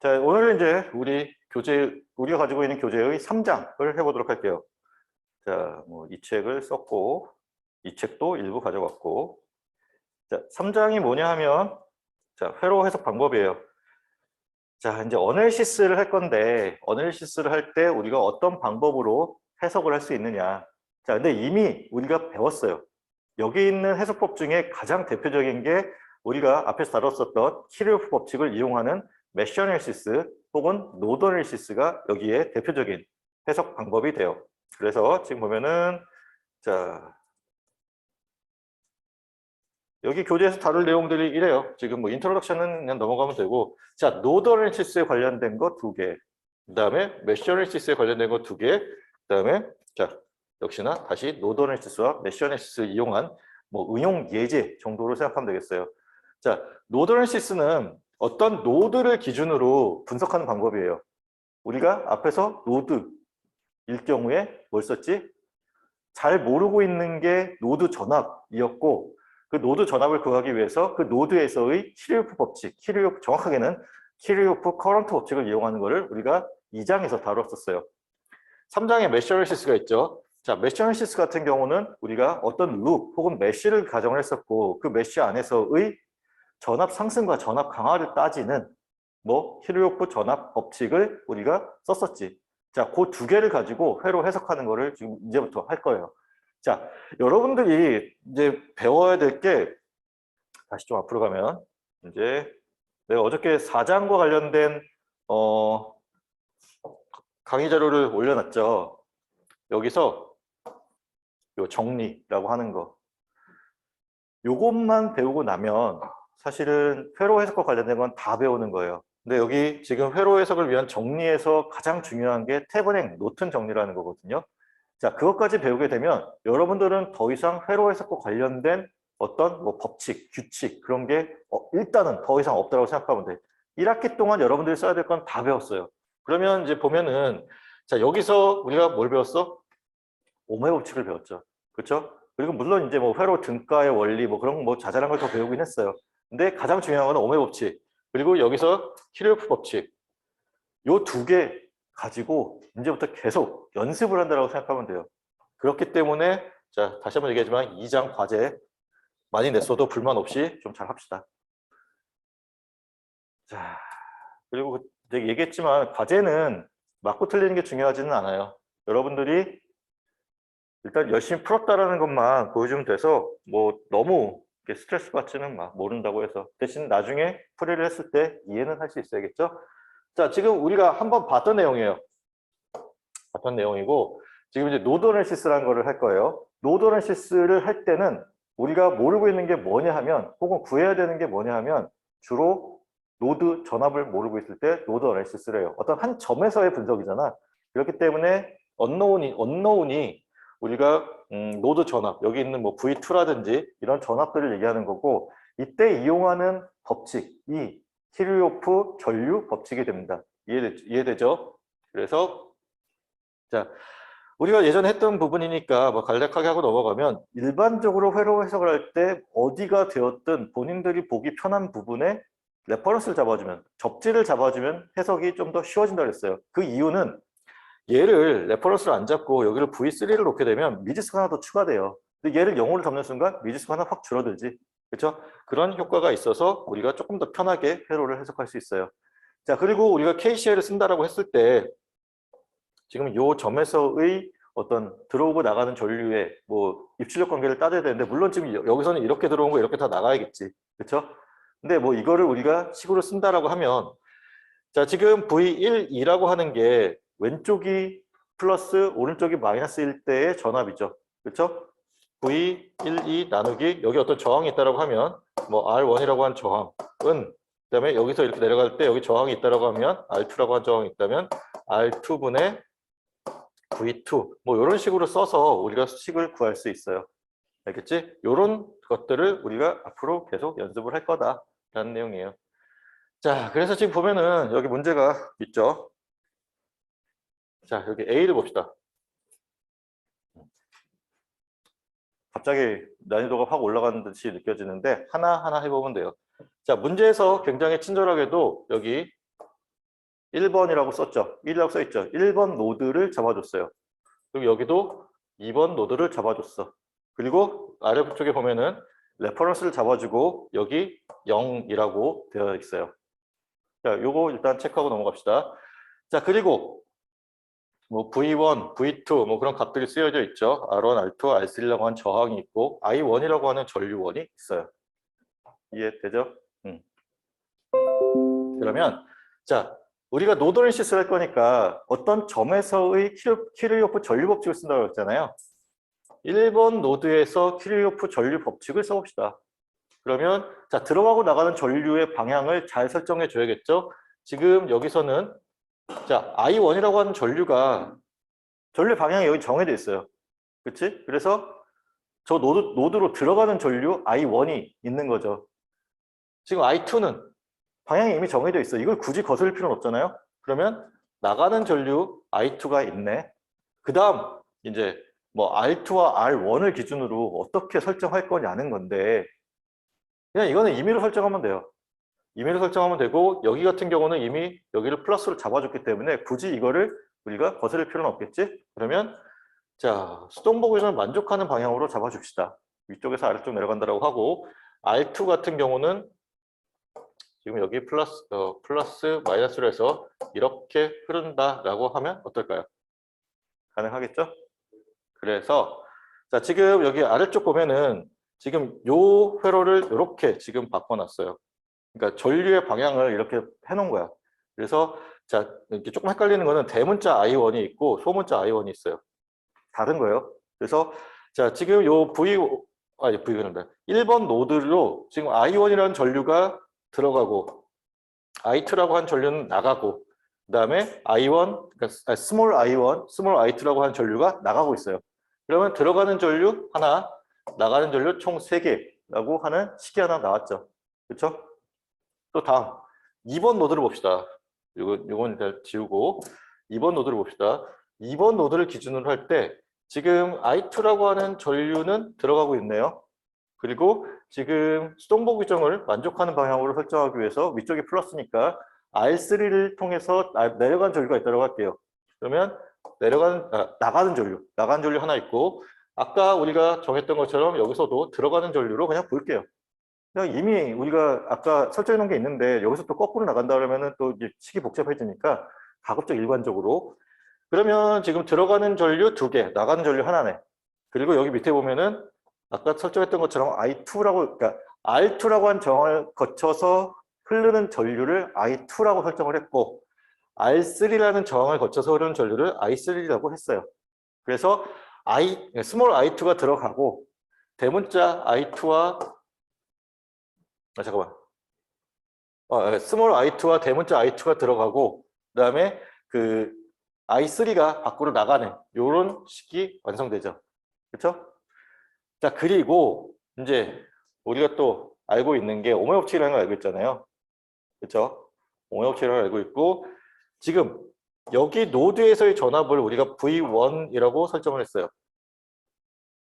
자, 오늘은 이제 우리가 가지고 있는 교재의 3장을 해보도록 할게요. 자, 뭐 이 책을 썼고, 이 책도 일부 가져갔고, 자, 3장이 뭐냐 하면, 자, 회로 해석 방법이에요. 자, 이제 어널시스를 할 건데, 어널시스를 할 때 우리가 어떤 방법으로 해석을 할 수 있느냐. 자, 근데 이미 우리가 배웠어요. 여기 있는 해석법 중에 가장 대표적인 게 우리가 앞에서 다뤘었던 키르호프 법칙을 이용하는 메쉬 어널시스 혹은 노드 어널시스가 여기에 대표적인 해석 방법이 돼요. 그래서 지금 보면은 자, 여기 교재에서 다룰 내용들이 이래요. 지금 뭐 인트로덕션은 그냥 넘어가면 되고, 자, 노드 어널시스에 관련된 거 2개, 그다음에 메쉬 어널시스에 관련된 거 2개, 그다음에 자, 역시나 다시 노드 어널시스와 메쉬 어널시스를 이용한 뭐 응용 예제 정도로 생각하면 되겠어요. 자, 노드 어널시스는 어떤 노드를 기준으로 분석하는 방법이에요. 우리가 앞에서 노드일 경우에 뭘 썼지? 잘 모르고 있는 게 노드 전압이었고, 그 노드 전압을 구하기 위해서 그 노드에서의 키르호프 법칙, 정확하게는 키르호프 커런트 법칙을 이용하는 것을 우리가 2장에서 다뤘었어요. 3장에 메쉬 어널시스가 있죠. 자, 메쉬 어널시스 같은 경우는 우리가 어떤 룹 혹은 메쉬를 가정을 했었고, 그 메쉬 안에서의 전압 상승과 전압 강화를 따지는 뭐 키르호프 전압 법칙을 우리가 썼었지. 자, 그 2개를 가지고 회로 해석하는 거를 지금 이제부터 할 거예요. 자, 여러분들이 이제 배워야 될 게, 다시 좀 앞으로 가면, 이제 내가 어저께 4장과 관련된 강의 자료를 올려놨죠. 여기서 요 정리라고 하는 거. 요것만 배우고 나면 사실은 회로 해석과 관련된 건 다 배우는 거예요. 근데 여기 지금 회로 해석을 위한 정리에서 가장 중요한 게 태블행, 노튼 정리라는 거거든요. 자, 그것까지 배우게 되면 여러분들은 더 이상 회로 해석과 관련된 어떤 뭐 법칙, 규칙 그런 게 일단은 더 이상 없다고 생각하면 돼. 1학기 동안 여러분들이 써야 될 건 다 배웠어요. 그러면 이제 보면은 자, 여기서 우리가 뭘 배웠어? 오모의 법칙을 배웠죠. 그렇죠? 그리고 물론 이제 뭐 회로 등가의 원리 뭐 그런 뭐 자잘한 걸 더 배우긴 했어요. 근데 가장 중요한 건 오모의 법칙. 그리고 여기서 키르호프 법칙. 요 2개 가지고 이제부터 계속 연습을 한다고 생각하면 돼요. 그렇기 때문에 자, 다시 한번 얘기하지만 2장 과제 많이 냈어도 불만 없이 좀 잘 합시다. 자, 그리고 제가 얘기했지만 과제는 맞고 틀리는 게 중요하지는 않아요. 여러분들이 일단 열심히 풀었다라는 것만 보여주면 돼서 뭐 너무 스트레스 받지는 마. 모른다고 해서. 대신 나중에 풀이를 했을 때 이해는 할 수 있어야겠죠? 자, 지금 우리가 한번 봤던 내용이에요. 봤던 내용이고 지금 이제 노드 어널시스라는 거를 할 거예요. 노드 어널시스를 할 때는 우리가 모르고 있는 게 뭐냐 하면 혹은 구해야 되는 게 뭐냐 하면 주로 노드 전압을 모르고 있을 때 노드 어널시스를 해요. 어떤 한 점에서의 분석이잖아. 그렇기 때문에 언노운이 우리가 노드 전압, 여기 있는 뭐 V2라든지 이런 전압들을 얘기하는 거고 이때 이용하는 법칙이 키르호프 전류 법칙이 됩니다. 이해되죠? 그래서 자, 우리가 예전에 했던 부분이니까 뭐 간략하게 하고 넘어가면 일반적으로 회로 해석을 할 때 어디가 되었든 본인들이 보기 편한 부분에 레퍼런스를 잡아주면, 접지를 잡아주면 해석이 좀 더 쉬워진다 그랬어요. 그 이유는 얘를 레퍼런스를 안 잡고 여기를 V3를 놓게 되면 미지수가 하나 더 추가돼요. 근데 얘를 0으로 잡는 순간 미지수가 하나 확 줄어들지. 그렇죠? 그런 효과가 있어서 우리가 조금 더 편하게 회로를 해석할 수 있어요. 자, 그리고 우리가 KCL을 쓴다라고 했을 때 지금 요 점에서의 어떤 들어오고 나가는 전류의 뭐 입출력 관계를 따져야 되는데 물론 지금 여기서는 이렇게 들어온 거 이렇게 다 나가야겠지. 그렇죠? 근데 뭐 이거를 우리가 식으로 쓴다라고 하면 자, 지금 V1, 2라고 하는 게 왼쪽이 플러스 오른쪽이 마이너스일 때의 전압이죠. 그렇죠? V1, 2 나누기 여기 어떤 저항이 있다라고 하면 뭐 R1이라고 한 저항은 그다음에 여기서 이렇게 내려갈 때 여기 저항이 있다라고 하면 R2라고 한 저항이 있다면 R2분의 V2 뭐 이런 식으로 써서 우리가 식을 구할 수 있어요. 알겠지? 이런 것들을 우리가 앞으로 계속 연습을 할 거다라는 내용이에요. 자, 그래서 지금 보면은 여기 문제가 있죠. 자, 여기 A를 봅시다. 갑자기 난이도가 확 올라가는 듯이 느껴지는데 하나하나 해보면 돼요. 자, 문제에서 굉장히 친절하게도 여기 1번이라고 썼죠. 1이라고 써있죠. 1번 노드를 잡아줬어요. 그리고 여기도 2번 노드를 잡아줬어. 그리고 아래쪽에 보면은 레퍼런스를 잡아주고 여기 0이라고 되어 있어요. 자, 요거 일단 체크하고 넘어갑시다. 자, 그리고 뭐 V1, V2 뭐 그런 값들이 쓰여져 있죠. R1, R2, R3라고 하는 저항이 있고 I1이라고 하는 전류원이 있어요. 이해되죠? 그러면 자, 우리가 노드 애널리시스를 할 거니까 어떤 점에서의 키르요프 전류 법칙을 쓴다고 했잖아요. 1번 노드에서 키르요프 전류 법칙을 써봅시다. 그러면 자, 들어가고 나가는 전류의 방향을 잘 설정해 줘야겠죠. 지금 여기서는 자, I1이라고 하는 전류의 방향이 여기 정해져 있어요. 그렇지? 그래서 저 노드로 들어가는 전류 I1이 있는 거죠. 지금 I2는 방향이 이미 정해져 있어. 이걸 굳이 거슬릴 필요는 없잖아요. 그러면 나가는 전류 I2가 있네. 그 다음 이제 뭐 R2와 R1을 기준으로 어떻게 설정할 거냐는 건데 그냥 이거는 임의로 설정하면 돼요. 임의로 설정하면 되고 여기 같은 경우는 이미 여기를 플러스로 잡아줬기 때문에 굳이 이거를 우리가 거슬릴 필요는 없겠지? 그러면 자, 수동보기전을 만족하는 방향으로 잡아줍시다. 위쪽에서 아래쪽 내려간다고 하고 R2 같은 경우는 지금 여기 플러스 마이너스로 해서 이렇게 흐른다라고 하면 어떨까요? 가능하겠죠? 그래서 자, 지금 여기 아래쪽 보면은 지금 요 회로를 이렇게 지금 바꿔놨어요. 그러니까 전류의 방향을 이렇게 해놓은 거야. 그래서 자, 이렇게 조금 헷갈리는 거는 대문자 I1이 있고 소문자 I1이 있어요. 다른 거예요. 그래서 자, 지금 요 V가 1번 노드로 지금 I1이라는 전류가 들어가고 I2라고 한 전류는 나가고 그 다음에 I1, 그러니까 스몰 I1, 스몰 I2라고 하는 전류가 나가고 있어요. 그러면 들어가는 전류 하나, 나가는 전류 총 3개라고 하는 식이 하나 나왔죠. 그렇죠? 또 다음 2번 노드를 봅시다. 요건 일단 지우고 2번 노드를 봅시다. 2번 노드를 기준으로 할 때 지금 I2라고 하는 전류는 들어가고 있네요. 그리고 지금 수동보 규정을 만족하는 방향으로 설정하기 위해서 위쪽이 플러스니까 R3를 통해서 내려간 전류가 있다고 할게요. 그러면 나가는 전류 하나 있고 아까 우리가 정했던 것처럼 여기서도 들어가는 전류로 그냥 볼게요. 그냥 이미 우리가 아까 설정해 놓은 게 있는데 여기서 또 거꾸로 나간다 그러면은 또 이제 식이 복잡해지니까 가급적 일관적으로 그러면 지금 들어가는 전류 2개, 나가는 전류 하나네. 그리고 여기 밑에 보면은 아까 설정했던 것처럼 I2라고, 그러니까 R2라고 한 정을 거쳐서 흐르는 전류를 I2라고 설정을 했고 R3라는 저항을 거쳐서 흐르는 전류를 I3라고 했어요. 그래서 스몰 I2가 들어가고 대문자 I2와 잠깐만. 스몰 I2와 대문자 I2가 들어가고 그다음에 그 I3가 밖으로 나가는 이런 식이 완성되죠. 그렇죠? 자, 그리고 이제 우리가 또 알고 있는 게 오메 법칙이라는 걸 알고 있잖아요. 그렇죠? 오메 법칙이라는 걸 알고 있고 지금 여기 노드에서의 전압을 우리가 V1이라고 설정을 했어요.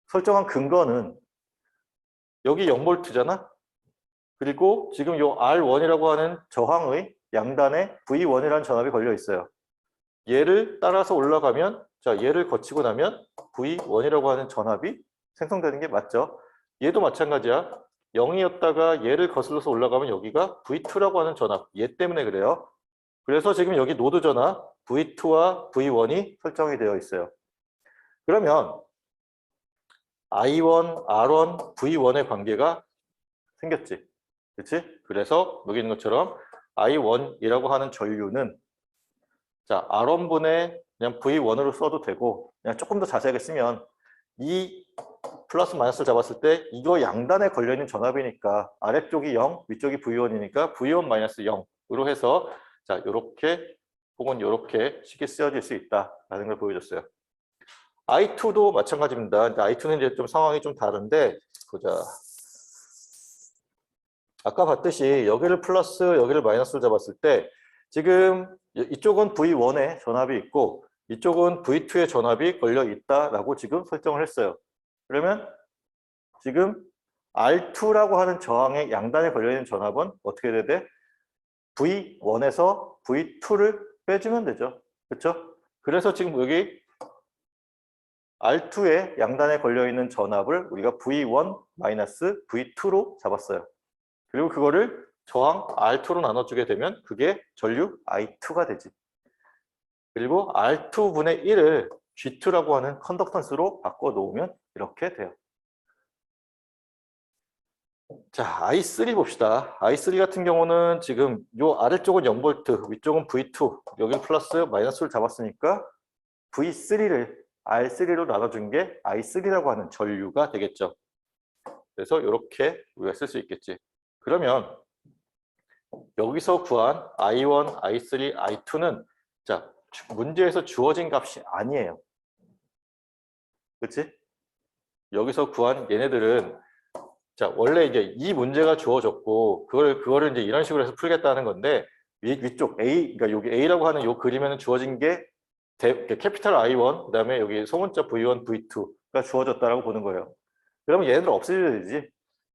설정한 근거는 여기 0V잖아? 그리고 지금 요 R1이라고 하는 저항의 양단에 V1이라는 전압이 걸려 있어요. 얘를 따라서 올라가면 자, 얘를 거치고 나면 V1이라고 하는 전압이 생성되는 게 맞죠? 얘도 마찬가지야. 0이었다가 얘를 거슬러서 올라가면 여기가 V2라고 하는 전압. 얘 때문에 그래요. 그래서 지금 여기 노드 전압 V2와 V1이 설정이 되어 있어요. 그러면 I1, R1, V1의 관계가 생겼지. 그렇지? 그래서 여기 있는 것처럼 I1이라고 하는 전류는 자, R1분의 그냥 V1으로 써도 되고 그냥 조금 더 자세하게 쓰면 이 플러스 마이너스를 잡았을 때 이거 양단에 걸려있는 전압이니까 아래쪽이 0, 위쪽이 V1이니까 V1 마이너스 0으로 해서 자, 요렇게 혹은 요렇게 쉽게 쓰여질 수 있다라는 걸 보여줬어요. I2도 마찬가지입니다. 근데 I2는 이제 좀 상황이 좀 다른데 보자. 아까 봤듯이 여기를 플러스 여기를 마이너스로 잡았을 때 지금 이쪽은 V1에 전압이 있고 이쪽은 V2에 전압이 걸려 있다라고 지금 설정을 했어요. 그러면 지금 R2라고 하는 저항의 양단에 걸려 있는 전압은 어떻게 돼야 돼? V1에서 V2를 빼주면 되죠. 그렇죠? 그래서 지금 여기 R2의 양단에 걸려있는 전압을 우리가 V1-V2로 잡았어요. 그리고 그거를 저항 R2로 나눠주게 되면 그게 전류 I2가 되지. 그리고 R2분의 1을 G2라고 하는 컨덕턴스로 바꿔놓으면 이렇게 돼요. 자, I3 봅시다. I3 같은 경우는 지금 요 아래쪽은 0V, 위쪽은 V2, 여기 플러스 마이너스를 잡았으니까 V3를 R3로 나눠준 게 I3라고 하는 전류가 되겠죠. 그래서 이렇게 우리가 쓸 수 있겠지. 그러면 여기서 구한 I1, I3, I2는 자, 문제에서 주어진 값이 아니에요. 그렇지? 여기서 구한 얘네들은 자, 원래 이제 이 문제가 주어졌고 그거를 이제 이런 식으로 해서 풀겠다는 건데 위쪽 A, 그러니까 여기 A라고 하는 요 그림에는 주어진 게 캐피탈 I1, 그다음에 여기 소문자 V1, V2가 주어졌다라고 보는 거예요. 그러면 얘네들 없애줘야 되지.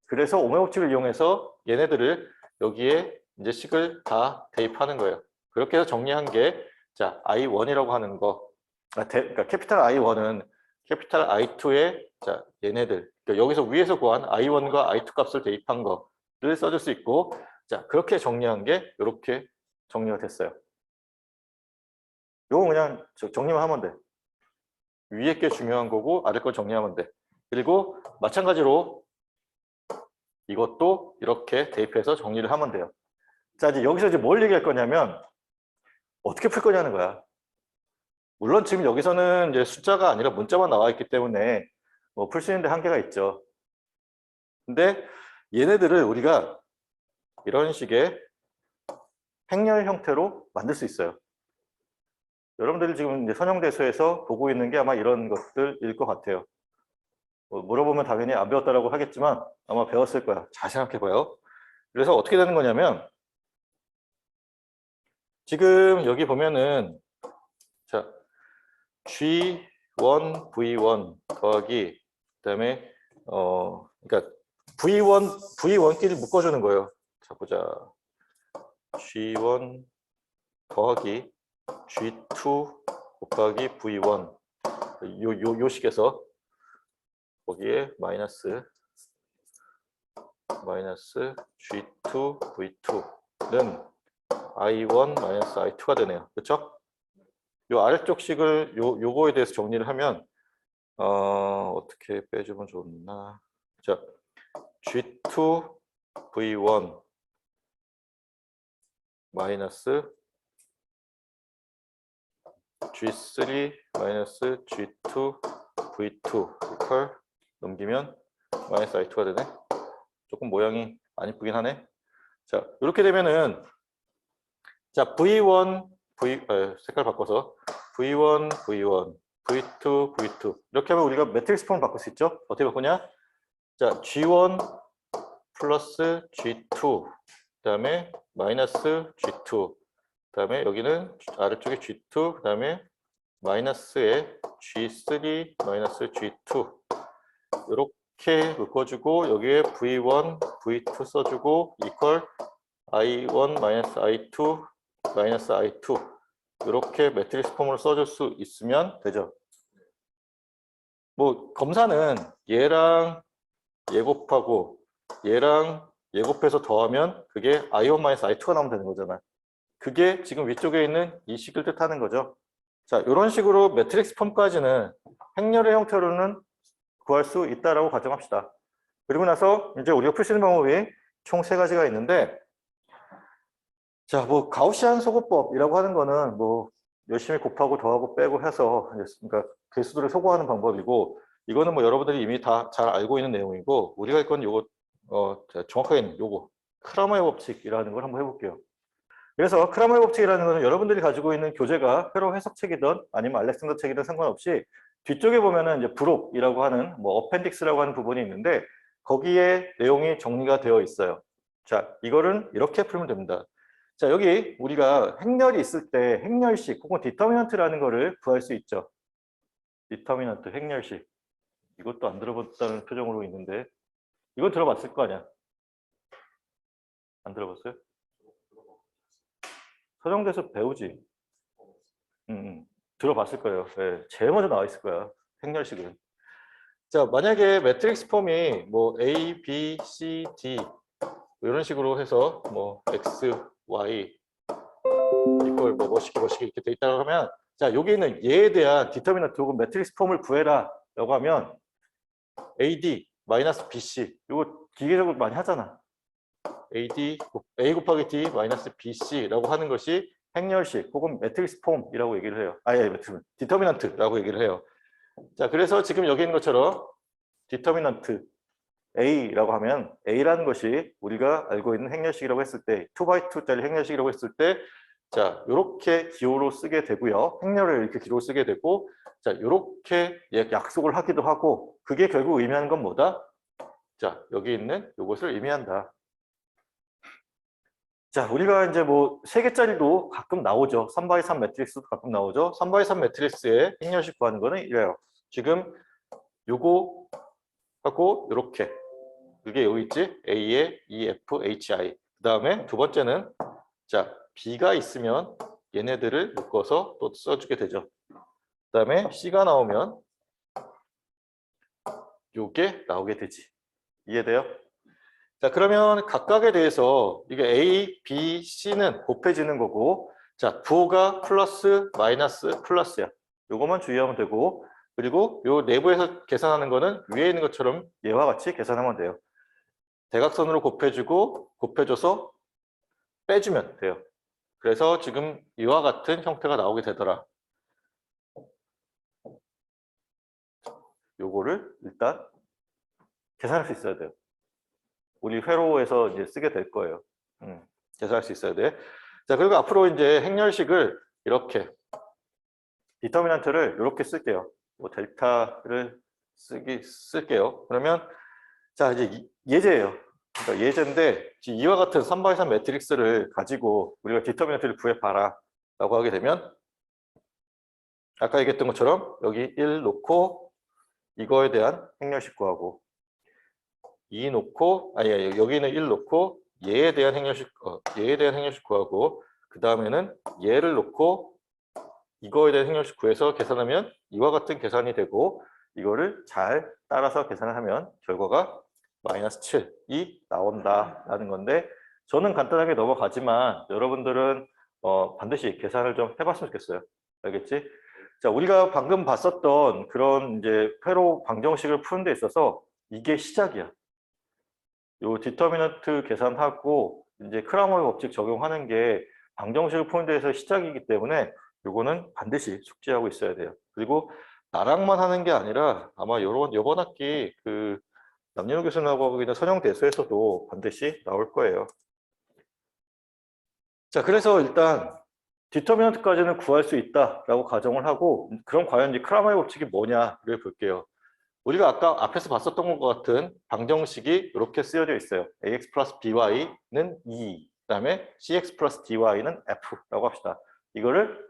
그래서 오메 법칙을 이용해서 얘네들을 여기에 이제 식을 다 대입하는 거예요. 그렇게 해서 정리한 게 자, I1이라고 하는 거, 그러니까 캐피탈 I1은 캐피탈 I2의 자, 얘네들, 그러니까 여기서 위에서 구한 I1과 I2 값을 대입한 거를 써줄 수 있고, 자, 그렇게 정리한 게 이렇게 정리가 됐어요. 요거 그냥 정리만 하면 돼. 위에 게 중요한 거고 아래 거 정리하면 돼. 그리고 마찬가지로 이것도 이렇게 대입해서 정리를 하면 돼요. 자, 이제 여기서 이제 뭘 얘기할 거냐면 어떻게 풀 거냐는 거야. 물론 지금 여기서는 이제 숫자가 아니라 문자만 나와 있기 때문에 뭐 풀 수 있는데 한계가 있죠. 근데 얘네들을 우리가 이런 식의 행렬 형태로 만들 수 있어요. 여러분들이 지금 이제 선형대수에서 보고 있는 게 아마 이런 것들일 것 같아요. 물어보면 당연히 안 배웠다라고 하겠지만 아마 배웠을 거야. 잘 생각해봐요. 그래서 어떻게 되는 거냐면 지금 여기 보면은 자 G1, V1 더하기 그다음에 그러니까 V1끼리 묶어주는 거예요. 자 보자. G1 더하기 G2 곱하기 V1 요 식에서 거기에 마이너스 G2 V2는 I1 마이너스 I2가 되네요. 그렇죠? 요 아래쪽 식을 요거에 대해서 정리를 하면 어떻게 빼주면 좋나? 자, G2 V1 마이너스 G3 마이너스 G2 V2 이퀄 넘기면 마이너스 I2가 되네. 조금 모양이 안 이쁘긴 하네. 자, 이렇게 되면은 자, V1 색깔 바꿔서 V1 V1 V2 V2 이렇게 하면 우리가 매트릭스 폼을 바꿀 수 있죠. 어떻게 바꾸냐? 자, G1 플러스 G2 그다음에 마이너스 G2 그다음에 여기는 아래쪽에 G2 그다음에 마이너스에 G3 마이너스 G2 이렇게 묶어주고 여기에 V1 V2 써주고 이퀄 I1 마이너스 I2 마이너스 I2 이렇게 매트릭스 폼으로 써줄 수 있으면 되죠. 뭐 검사는 얘랑 얘 곱하고 얘랑 얘 곱해서 더하면 그게 I1 마이너스 I2가 나오면 되는 거잖아. 그게 지금 위쪽에 있는 이 식을 뜻하는 거죠. 자, 이런 식으로 매트릭스 폼까지는 행렬의 형태로는 구할 수 있다라고 가정합시다. 그리고 나서 이제 우리가 풀 수 있는 방법이 총 3가지가 있는데 자, 뭐 가우시안 소거법이라고 하는 거는 뭐 열심히 곱하고 더하고 빼고 해서 그러니까 개수들을 소거하는 방법이고 이거는 뭐 여러분들이 이미 다 잘 알고 있는 내용이고 우리가 할 건 요거 정확하게는 요거 크라마의 법칙이라는 걸 한번 해볼게요. 그래서 크라마의 법칙이라는 거는 여러분들이 가지고 있는 교재가 회로 해석책이든 아니면 알렉산더 책이든 상관없이 뒤쪽에 보면은 이제 부록이라고 하는 뭐 어펜딕스라고 하는 부분이 있는데 거기에 내용이 정리가 되어 있어요. 자, 이거는 이렇게 풀면 됩니다. 자, 여기 우리가 행렬이 있을 때 행렬식 혹은 디터미넌트라는 거를 구할 수 있죠. 디터미넌트, 행렬식. 이것도 안 들어봤다는 표정으로 있는데 이건 들어봤을 거 아니야? 안 들어봤어요? 서정대에서 배우지. 들어봤을 거예요. 예, 제일 먼저 나와 있을 거야. 행렬식은. 자, 만약에 매트릭스 폼이 뭐 A, B, C, D 이런 식으로 해서 뭐 X, Y 이걸 뭐 뭐시기 이렇게 돼 있다고 하면, 자, 여기 있는 얘에 대한 디터미넌트 혹은 매트릭스 폼을 구해라 라고 하면 AD 마이너스 BC, 이거 기계적으로 많이 하잖아. A 곱하기 D 마이너스 BC라고 하는 것이 행렬식 혹은 매트릭스 폼이라고 얘기를 해요. 아예 디터미넌트라고 얘기를 해요. 자, 그래서 지금 여기 있는 것처럼 디터미넌트 A라고 하면 A라는 것이 우리가 알고 있는 행렬식이라고 했을 때 2x2짜리 행렬식이라고 했을 때, 자, 이렇게 기호로 쓰게 되고요. 행렬을 이렇게 기호로 쓰게 되고, 자, 이렇게 약속을 하기도 하고, 그게 결국 의미하는 건 뭐다? 자, 여기 있는 이것을 의미한다. 자, 우리가 이제 뭐 3개짜리도 가끔 나오죠. 3x3 매트릭스도 가끔 나오죠. 3x3 매트릭스의 행렬식 구하는 거는 이래요. 지금 요거 하고 요렇게, 이게 여기 있지? A에 E, F, H, I. 그 다음에 두 번째는, 자, B가 있으면 얘네들을 묶어서 또 써주게 되죠. 그 다음에 C가 나오면 요게 나오게 되지. 이해돼요? 자, 그러면 각각에 대해서 이게 A, B, C는 곱해지는 거고, 자, 부호가 플러스, 마이너스, 플러스야. 요거만 주의하면 되고, 그리고 요 내부에서 계산하는 거는 위에 있는 것처럼 얘와 같이 계산하면 돼요. 대각선으로 곱해주고, 곱해줘서 빼주면 돼요. 그래서 지금 이와 같은 형태가 나오게 되더라. 요거를 일단 계산할 수 있어야 돼요. 우리 회로에서 이제 쓰게 될 거예요. 계산할 수 있어야 돼. 자, 그리고 앞으로 이제 행렬식을 이렇게 디터미넌트를 이렇게 쓸게요. 뭐 델타를 쓸게요. 그러면 자, 이제 예제예요. 그러니까 예제인데 이와 같은 3x3 매트릭스를 가지고 우리가 디터미넌트를 구해봐라 라고 하게 되면, 아까 얘기했던 것처럼 여기 1 놓고 이거에 대한 행렬식 구하고, 2 놓고, 여기는 1 놓고 얘에 대한 행렬식 구하고, 그 다음에는 얘를 놓고 이거에 대한 행렬식 구해서 계산하면 이와 같은 계산이 되고, 이거를 잘 따라서 계산을 하면 결과가 마이너스 7이 나온다라는 건데, 저는 간단하게 넘어가지만 여러분들은 반드시 계산을 좀 해봤으면 좋겠어요. 알겠지? 자, 우리가 방금 봤었던 그런 이제 회로 방정식을 푸는 데 있어서 이게 시작이야. 요 디터미넌트 계산하고 이제 크라머의 법칙 적용하는 게 방정식을 푸는 데에서 시작이기 때문에 요거는 반드시 숙지하고 있어야 돼요. 그리고 나랑만 하는 게 아니라 아마 요번 학기 그 남윤호 교수님하고 하고 있는 선형대수에서도 반드시 나올 거예요. 자, 그래서 일단 디터미넌트까지는 구할 수 있다라고 가정을 하고, 그럼 과연 이제 크라머의 법칙이 뭐냐를 볼게요. 우리가 아까 앞에서 봤었던 것 같은 방정식이 이렇게 쓰여져 있어요. ax 플러스 by는 2, 그다음에 cx 플러스 dy는 f라고 합시다. 이거를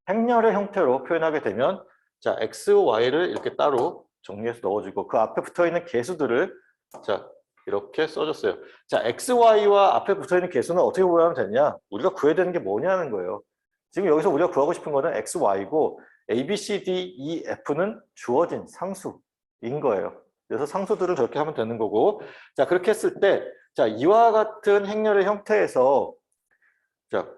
행렬의 형태로 표현하게 되면, 자, x, y를 이렇게 따로 정리해서 넣어주고 그 앞에 붙어있는 개수들을 자 이렇게 써줬어요. 자, x, y와 앞에 붙어있는 개수는 어떻게 구하면 되냐? 우리가 구해야 되는 게 뭐냐는 거예요. 지금 여기서 우리가 구하고 싶은 거는 x, y고 a, b, c, d, e, f는 주어진 상수인 거예요. 그래서 상수들을 저렇게 하면 되는 거고, 자, 그렇게 했을 때, 자, 이와 같은 행렬의 형태에서, 자,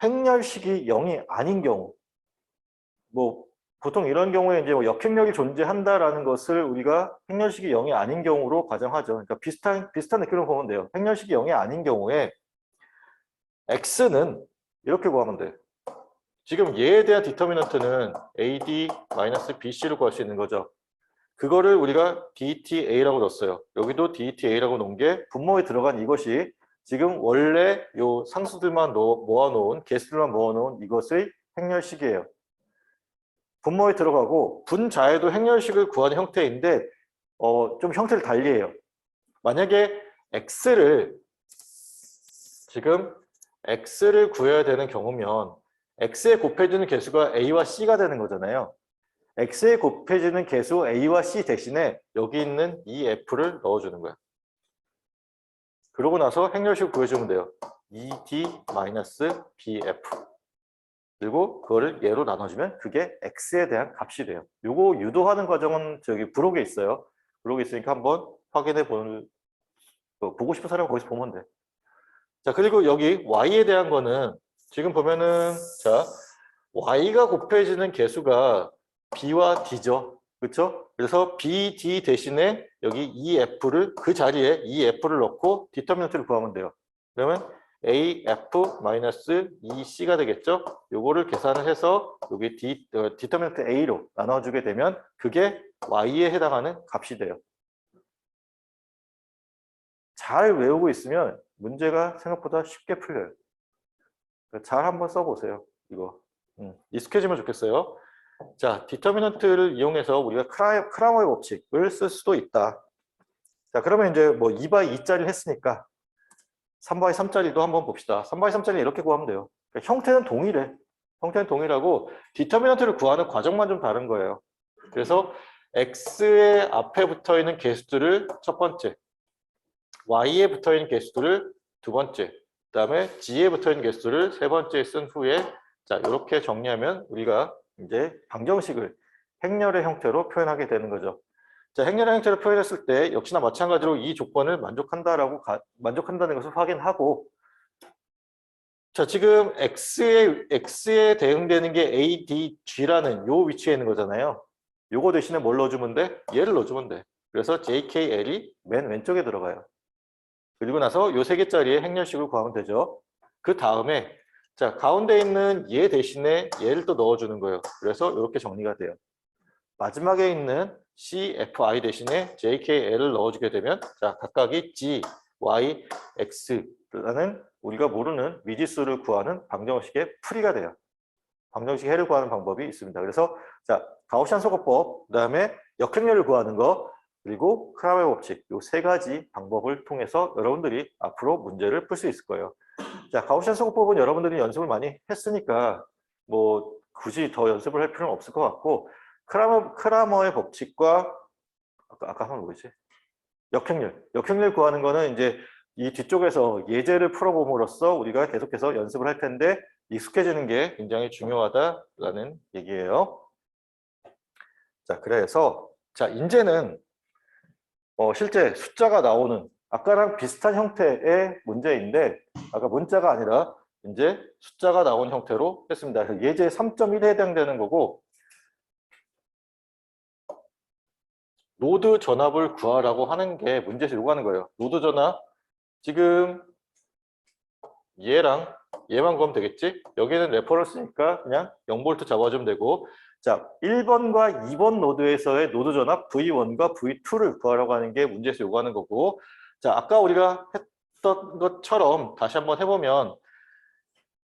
행렬식이 0이 아닌 경우, 뭐 보통 이런 경우에 이제 뭐 역행렬이 존재한다라는 것을 우리가 행렬식이 0이 아닌 경우로 가정하죠. 그러니까 비슷한 느낌으로 보면 돼요. 행렬식이 0이 아닌 경우에 x는 이렇게 구하면 돼요. 지금 얘에 대한 디터미넌트는 AD-BC를 구할 수 있는 거죠. 그거를 우리가 DTA라고 넣었어요. 여기도 DTA라고 놓은 게 분모에 들어간 이것이 지금 원래 요 상수들만 모아놓은, 개수들만 모아놓은 이것의 행렬식이에요. 분모에 들어가고 분자에도 행렬식을 구하는 형태인데 좀 형태를 달리해요. 만약에 지금 x를 구해야 되는 경우면 x에 곱해지는 개수가 a와 c가 되는 거잖아요. x에 곱해지는 개수 a와 c 대신에 여기 있는 이 f를 넣어주는 거야. 그러고 나서 행렬식을 구해주면 돼요. ED-BF. 그리고 그거를 얘로 나눠주면 그게 x에 대한 값이 돼요. 요거 유도하는 과정은 저기 브록에 있어요. 브록에 있으니까 한번 확인해 보는, 보고 싶은 사람은 거기서 보면 돼. 자, 그리고 여기 y에 대한 거는 지금 보면은, 자, y가 곱해지는 개수가 b와 d죠. 그렇죠? 그래서 b, d 대신에 여기 ef를 그 자리에 ef를 넣고 디터미넌트를 구하면 돼요. 그러면 af-2c가 되겠죠? 요거를 계산을 해서 여기 디터미넌트 a로 나눠주게 되면 그게 y에 해당하는 값이 돼요. 잘 외우고 있으면 문제가 생각보다 쉽게 풀려요. 잘 한번 써보세요. 이거 익숙해지면 좋겠어요. 자, 디터미넌트를 이용해서 우리가 크라머의 법칙을 쓸 수도 있다. 자, 그러면 이제 뭐 2x2짜리를 했으니까 3x3짜리도 한번 봅시다. 3x3짜리 이렇게 구하면 돼요. 그러니까 형태는 동일해. 형태는 동일하고 디터미넌트를 구하는 과정만 좀 다른 거예요. 그래서 x의 앞에 붙어 있는 개수들을 첫 번째, y에 붙어 있는 개수들을 두 번째, 그다음에 g에 붙어 있는 개수들을 세 번째 쓴 후에 자, 이렇게 정리하면 우리가 이제 방정식을 행렬의 형태로 표현하게 되는 거죠. 자, 행렬의 형태로 표현했을 때 역시나 마찬가지로 이 조건을 만족한다는 것을 확인하고, 자, 지금 x에 대응되는 게 a, d, g라는 요 위치에 있는 거잖아요. 요거 대신에 뭘 넣어주면 돼? 얘를 넣어주면 돼. 그래서 j, k, l이 맨 왼쪽에 들어가요. 그리고 나서 요 세 개짜리의 행렬식을 구하면 되죠. 그 다음에 자, 가운데 있는 얘 대신에 얘를 또 넣어주는 거예요. 그래서 이렇게 정리가 돼요. 마지막에 있는 C, F, I 대신에 J, K, L을 넣어주게 되면 자, 각각이 G, Y, X라는 우리가 모르는 미지수를 구하는 방정식의 풀이가 돼요. 방정식 해를 구하는 방법이 있습니다. 그래서 자, 가우시안 소거법, 그다음에 역행렬을 구하는 거, 그리고 크라메 법칙 이 세 가지 방법을 통해서 여러분들이 앞으로 문제를 풀 수 있을 거예요. 자, 가우시안 소거법은 여러분들이 연습을 많이 했으니까 뭐 굳이 더 연습을 할 필요는 없을 것 같고, 크라머의 법칙과 아까 한번 뭐지? 역행렬 구하는 거는 이제 이 뒤쪽에서 예제를 풀어봄으로써 우리가 계속해서 연습을 할 텐데 익숙해지는 게 굉장히 중요하다라는 얘기예요. 자, 그래서 자, 이제는 실제 숫자가 나오는 아까랑 비슷한 형태의 문제인데 아까 문자가 아니라 이제 숫자가 나온 형태로 했습니다. 그래서 예제 3.1에 해당되는 거고, 노드 전압을 구하라고 하는 게 문제에서 요구하는 거예요. 노드 전압 지금 얘랑 얘만 구하면 되겠지? 여기는 레퍼런스니까 그냥 0V 잡아주면 되고, 자, 1번과 2번 노드에서의 노드 전압 V1과 V2를 구하라고 하는 게 문제에서 요구하는 거고, 자, 아까 우리가 했던 것처럼 다시 한번 해보면,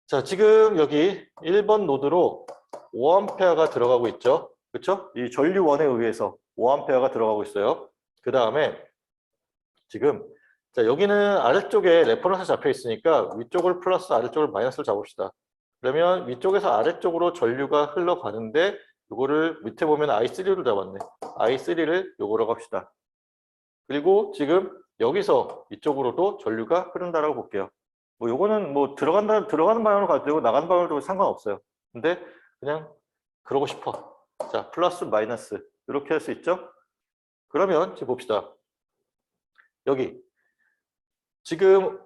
자, 지금 여기 1번 노드로 5A가 들어가고 있죠. 그렇죠? 이 전류원에 의해서 5A가 들어가고 있어요. 그 다음에 지금 자, 여기는 아래쪽에 레퍼런스 잡혀 있으니까 위쪽을 플러스 아래쪽을 마이너스를 잡읍시다. 그러면 위쪽에서 아래쪽으로 전류가 흘러가는데 이거를 밑에 보면 I3를 잡았네. I3를 요거라고 합시다. 그리고 지금 여기서 이쪽으로도 전류가 흐른다라고 볼게요. 뭐 요거는 뭐 들어가는 방향으로 가도 되고 나가는 방향으로 가도 상관없어요. 근데 그냥 그러고 싶어. 자, 플러스 마이너스 이렇게 할 수 있죠? 그러면 지금 봅시다. 여기 지금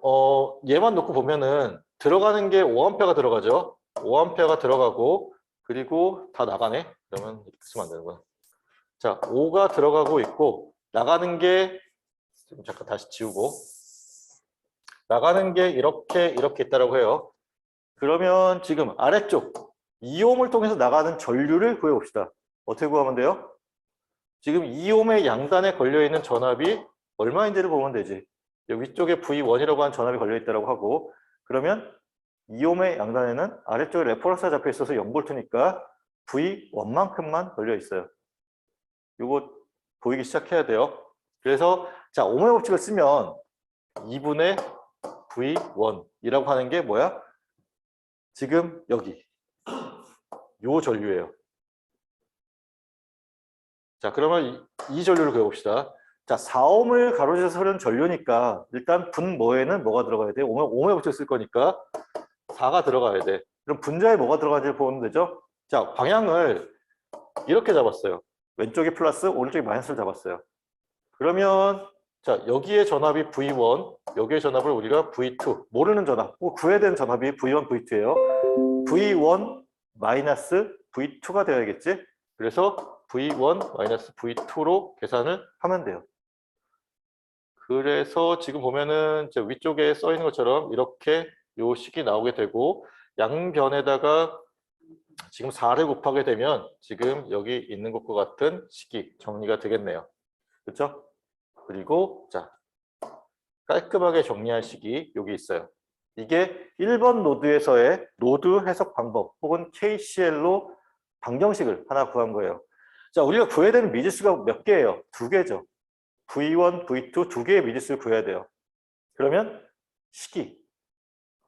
얘만 놓고 보면은 들어가는 게 5A가 들어가죠. 5A가 들어가고 그리고 다 나가네. 그러면 이렇게 쓰면 안 되는구나. 자, 5가 들어가고 있고 나가는 게 잠깐 다시 지우고 나가는 게 이렇게 있다라고 해요. 그러면 지금 아래쪽 2옴을 통해서 나가는 전류를 구해봅시다. 어떻게 구하면 돼요? 지금 2옴의 양단에 걸려있는 전압이 얼마인지를 보면 되지. 여기 위쪽에 V1이라고 하는 전압이 걸려있다고 하고, 그러면 2옴의 양단에는 아래쪽에 레퍼런스가 잡혀 있어서 0V니까 V1만큼만 걸려있어요. 이거 보이기 시작해야 돼요. 그래서 자, 오음의 법칙을 쓰면 2분의 V1이라고 하는 게 뭐야? 지금 여기 요 전류예요. 자, 그러면 이 전류를 그려봅시다. 자, 4옴을 가로지어서 흐르는 전류니까 일단 분모에는 뭐가 들어가야 돼? 오음의 법칙을 쓸 거니까 4가 들어가야 돼. 그럼 분자에 뭐가 들어가는지 보면 되죠. 자, 방향을 이렇게 잡았어요. 왼쪽이 플러스, 오른쪽이 마이너스를 잡았어요. 그러면 자, 여기에 전압이 V1, 여기에 전압을 우리가 V2, 모르는 전압, 구해야 되는 전압이 V1, V2예요. V1 마이너스 V2가 되어야겠지? 그래서 V1 마이너스 V2로 계산을 하면 돼요. 그래서 지금 보면은 위쪽에 써 있는 것처럼 이렇게 요 식이 나오게 되고, 양변에다가 지금 4를 곱하게 되면 지금 여기 있는 것과 같은 식이 정리가 되겠네요. 그렇죠? 그리고 자, 깔끔하게 정리할 식이 여기 있어요. 이게 1번 노드에서의 노드 해석 방법 혹은 KCL로 방정식을 하나 구한 거예요. 자, 우리가 구해야 되는 미지수가 몇 개예요? 2개죠. V1, V2 두 개의 미지수를 구해야 돼요. 그러면 식이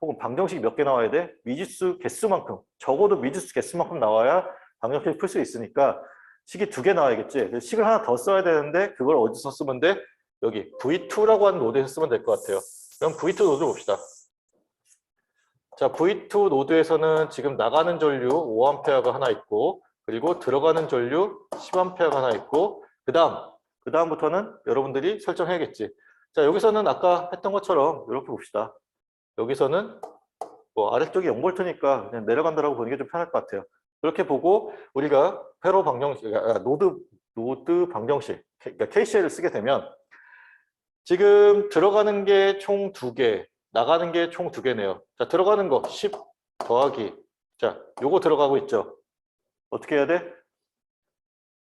혹은 방정식이 몇 개 나와야 돼? 미지수 개수만큼, 적어도 미지수 개수만큼 나와야 방정식을 풀 수 있으니까 식이 2개 나와야겠지. 그래서 식을 하나 더 써야 되는데 그걸 어디서 쓰면 돼? 여기 V2라고 하는 노드에서 쓰면 될 것 같아요. 그럼 V2 노드를 봅시다. 자, V2 노드에서는 지금 나가는 전류 5A가 하나 있고, 그리고 들어가는 전류 10A가 하나 있고, 그 다음부터는 여러분들이 설정해야겠지. 자, 여기서는 아까 했던 것처럼 이렇게 봅시다. 여기서는 뭐 아래쪽이 0V니까 그냥 내려간다라고 보는 게 좀 편할 것 같아요. 그렇게 보고 우리가 회로 방정식, 노드 방정식, 그러니까 KCL을 쓰게 되면 지금 들어가는 게 총 2개, 나가는 게 총 2개네요. 자, 들어가는 거 10 더하기, 자, 요거 들어가고 있죠. 어떻게 해야 돼?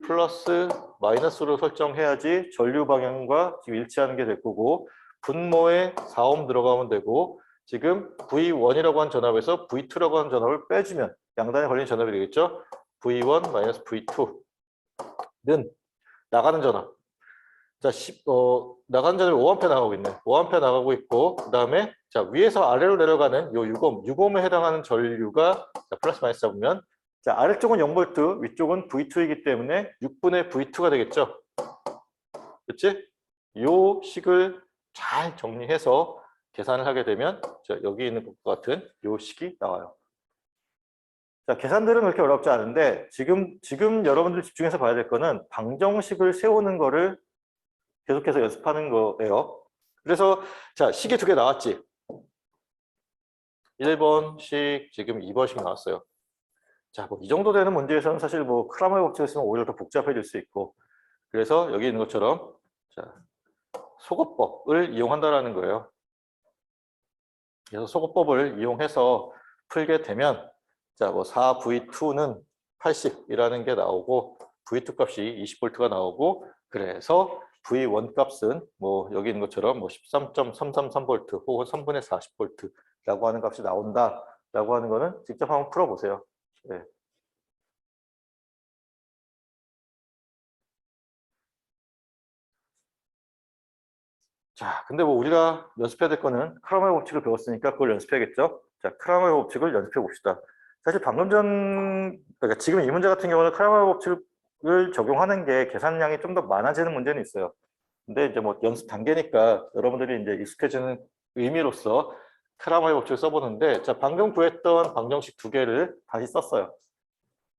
플러스 마이너스로 설정해야지 전류 방향과 지금 일치하는 게 될 거고, 분모에 4옴 들어가면 되고, 지금 V1이라고 한 전압에서 V2라고 한 전압을 빼주면 양단에 걸린 전압이 되겠죠. V1 마이너스 V2는 나가는 전압. 자, 나가는 전압이 5A 나가고 있네. 5A 나가고 있고, 그 다음에 자, 위에서 아래로 내려가는 요 6옴에 해당하는 전류가 자, 플러스 마이너스 잡으면, 자, 아래쪽은 0V, 위쪽은 V2이기 때문에 6분의 V2가 되겠죠. 그렇지? 요 식을 잘 정리해서 계산을 하게 되면 자, 여기 있는 것과 같은 요 식이 나와요. 자, 계산들은 그렇게 어렵지 않은데 지금 여러분들 집중해서 봐야 될 거는 방정식을 세우는 거를 계속해서 연습하는 거예요. 그래서 자, 식이 2개 나왔지. 1번식, 지금 2번식 나왔어요. 자, 뭐 이 정도 되는 문제에서는 사실 뭐 크라마의 법칙을 쓰면 오히려 더 복잡해질 수 있고, 그래서 여기 있는 것처럼 자, 소거법을 이용한다라는 거예요. 그래서 소거법을 이용해서 풀게 되면 자, 뭐 4V2는 80이라는 게 나오고, V2 값이 20V가 나오고, 그래서 V1 값은 뭐 여기 있는 것처럼 뭐 13.333V 혹은 3분의 40V라고 하는 값이 나온다라고 하는 거는 직접 한번 풀어보세요. 네. 자, 근데 뭐 우리가 연습해야 될 거는 크라마의 법칙을 배웠으니까 그걸 연습해야겠죠? 자, 크라마의 법칙을 연습해 봅시다. 사실 방금 그러니까 지금 이 문제 같은 경우는 크라마의 법칙을 적용하는 게 계산량이 좀 더 많아지는 문제는 있어요. 근데 이제 뭐 연습 단계니까 여러분들이 이제 익숙해지는 의미로서 크라마의 법칙을 써보는데, 자, 방금 구했던 방정식 2개를 다시 썼어요.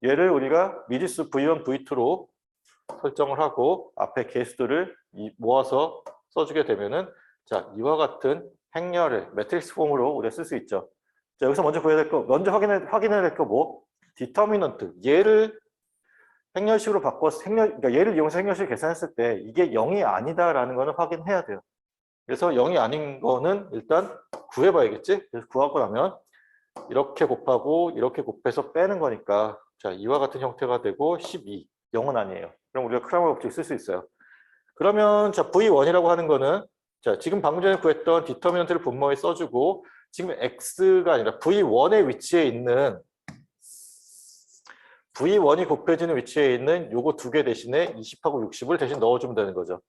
얘를 우리가 미지수 V1, V2로 설정을 하고 앞에 개수들을 모아서 써주게 되면은 자, 이와 같은 행렬을 매트릭스 폼으로 우리가 쓸 수 있죠. 자, 여기서 먼저 구해야 될 거, 먼저 확인해야 될 거 뭐? 디터미넌트. 얘를 행렬식으로 바꿔서 그러니까 얘를 이용해서 행렬식을 계산했을 때 이게 0이 아니다라는 거는 확인해야 돼요. 그래서 0이 아닌 거는 일단 구해봐야겠지? 그래서 구하고 나면 이렇게 곱하고 이렇게 곱해서 빼는 거니까 자, 이와 같은 형태가 되고 12. 0은 아니에요. 그럼 우리가 크라마 법칙 쓸 수 있어요. 그러면 자, V1이라고 하는 거는 자, 지금 방금 전에 구했던 디터미넌트를 분모에 써주고, 지금 X가 아니라 V1의 위치에 있는 V1이 곱해지는 위치에 있는 요거 2개 대신에 20하고 60을 대신 넣어주면 되는 거죠.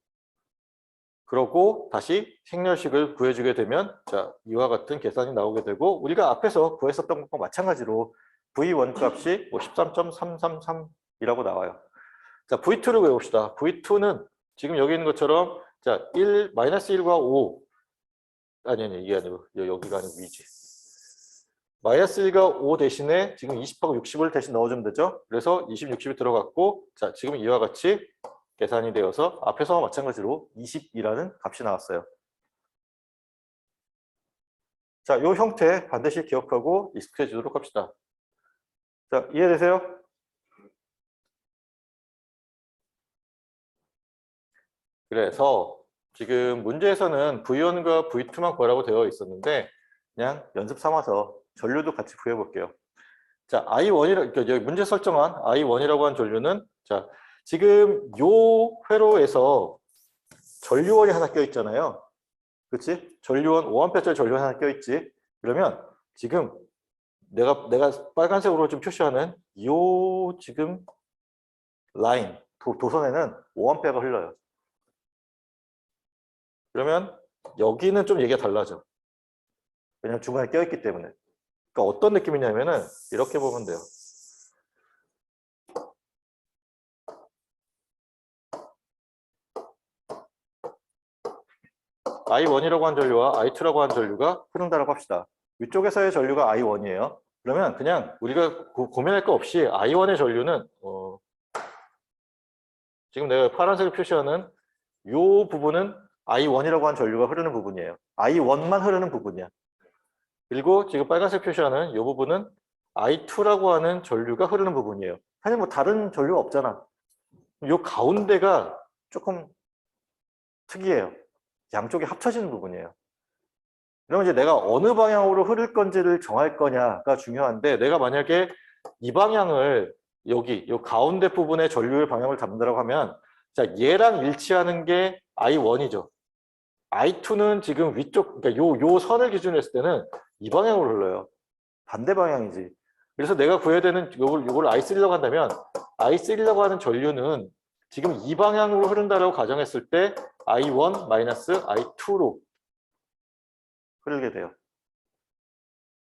그러고 다시 행렬식을 구해주게 되면 자, 이와 같은 계산이 나오게 되고, 우리가 앞에서 구했었던 것과 마찬가지로 V1 값이 뭐 13.333이라고 나와요. 자, V2를 구해봅시다. V2는 지금 여기 있는 것처럼 자, 마이너스 1과 5 아니 이게 아니고 여기가 아니고 위지. 마이너스 1과 5 대신에 지금 20하고 60을 대신 넣어주면 되죠. 그래서 20, 60이 들어갔고, 자, 지금 이와 같이 계산이 되어서 앞에서와 마찬가지로 20이라는 값이 나왔어요. 자, 이 형태 반드시 기억하고 익숙해지도록 합시다. 자, 이해되세요? 그래서 지금 문제에서는 V1과 V2만 구하라고 되어 있었는데 그냥 연습 삼아서 전류도 같이 구해 볼게요. 자, I1이라, 그러니까 여기 문제 설정한 I1이라고 한 전류는, 자, 지금 요 회로에서 전류원이 하나 껴 있잖아요. 그렇지? 전류원 5A짜리 전류원 하나 껴 있지. 그러면 지금 내가 빨간색으로 좀 표시하는 요 지금 라인 도선에는 5A가 흘러요. 그러면 여기는 좀 얘기가 달라져. 왜냐면 중간에 껴 있기 때문에. 그러니까 어떤 느낌이냐면은 이렇게 보면 돼요. I1이라고 한 전류와 I2라고 한 전류가 흐른다고 합시다. 위쪽에서의 전류가 I1이에요. 그러면 그냥 우리가 고민할 거 없이 I1의 전류는 지금 내가 파란색을 표시하는 이 부분은 I1이라고 한 전류가 흐르는 부분이에요. I1만 흐르는 부분이야. 그리고 지금 빨간색 표시하는 이 부분은 I2라고 하는 전류가 흐르는 부분이에요. 사실 뭐 다른 전류가 없잖아. 이 가운데가 조금 특이해요. 양쪽이 합쳐지는 부분이에요. 그러면 이제 내가 어느 방향으로 흐를 건지를 정할 거냐가 중요한데, 내가 만약에 이 방향을 여기 이 가운데 부분의 전류의 방향을 잡는다고 하면, 자, 얘랑 일치하는 게 I1이죠. I2는 지금 위쪽, 그러니까 요 선을 기준으로 했을 때는 이 방향으로 흘러요. 반대 방향이지. 그래서 내가 구해야 되는 요걸 I3라고 한다면, I3라고 하는 전류는 지금 이 방향으로 흐른다라고 가정했을 때 I1 마이너스 I2로 흐르게 돼요.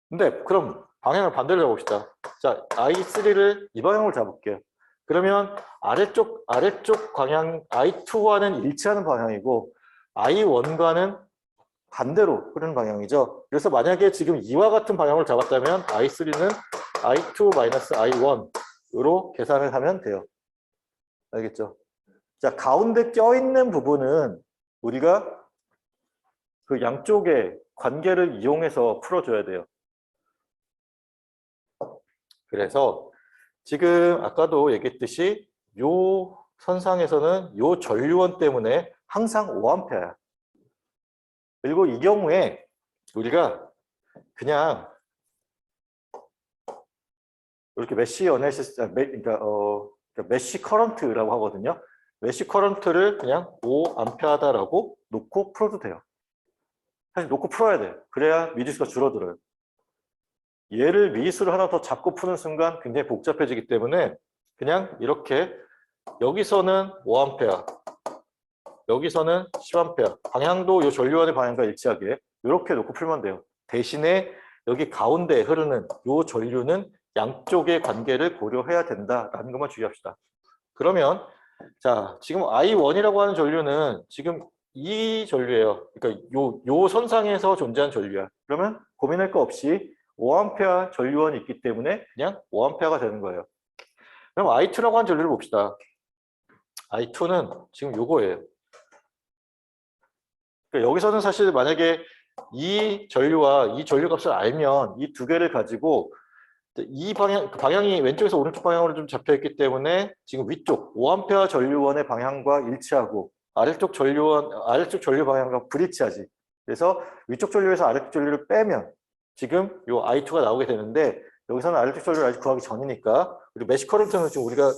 근데 그럼 방향을 반대로 잡읍시다. 자, I3를 이 방향으로 잡을게요. 그러면 아래쪽 방향 I2와는 일치하는 방향이고 I1과는 반대로 흐르는 방향이죠. 그래서 만약에 지금 이와 같은 방향을 잡았다면 I3는 I2-I1으로 계산을 하면 돼요. 알겠죠? 자, 가운데 껴있는 부분은 우리가 그 양쪽의 관계를 이용해서 풀어줘야 돼요. 그래서 지금 아까도 얘기했듯이 요 선상에서는 요 전류원 때문에 항상 5A야. 그리고 이 경우에 우리가 그냥 이렇게 메쉬 어널리시스, 그러니까 메쉬 커런트라고 하거든요. 메쉬 커런트를 그냥 5A다라고 놓고 풀어도 돼요. 사실 놓고 풀어야 돼. 그래야 미지수가 줄어들어요. 얘를 미지수를 하나 더 잡고 푸는 순간 굉장히 복잡해지기 때문에 그냥 이렇게 여기서는 5A, 여기서는 10A, 방향도 이 전류원의 방향과 일치하게 이렇게 놓고 풀면 돼요. 대신에 여기 가운데 흐르는 이 전류는 양쪽의 관계를 고려해야 된다라는 것만 주의합시다. 그러면 자, 지금 I1이라고 하는 전류는 지금 이 전류예요. 그러니까 요 선상에서 존재한 전류야. 그러면 고민할 거 없이 5A 전류원이 있기 때문에 그냥 5A가 되는 거예요. 그럼 I2라고 하는 전류를 봅시다. I2는 지금 요거예요. 그러니까 여기서는 사실 만약에 이 전류와 이 전류 값을 알면 이 두 개를 가지고 이 방향이 왼쪽에서 오른쪽 방향으로 좀 잡혀 있기 때문에 지금 위쪽 5A 전류원의 방향과 일치하고 아래쪽 전류 방향과 불일치하지. 그래서 위쪽 전류에서 아래쪽 전류를 빼면 지금 요 I2가 나오게 되는데, 여기서는 아래쪽 전류를 아직 구하기 전이니까, 그리고 메쉬 커런트는 지금 우리가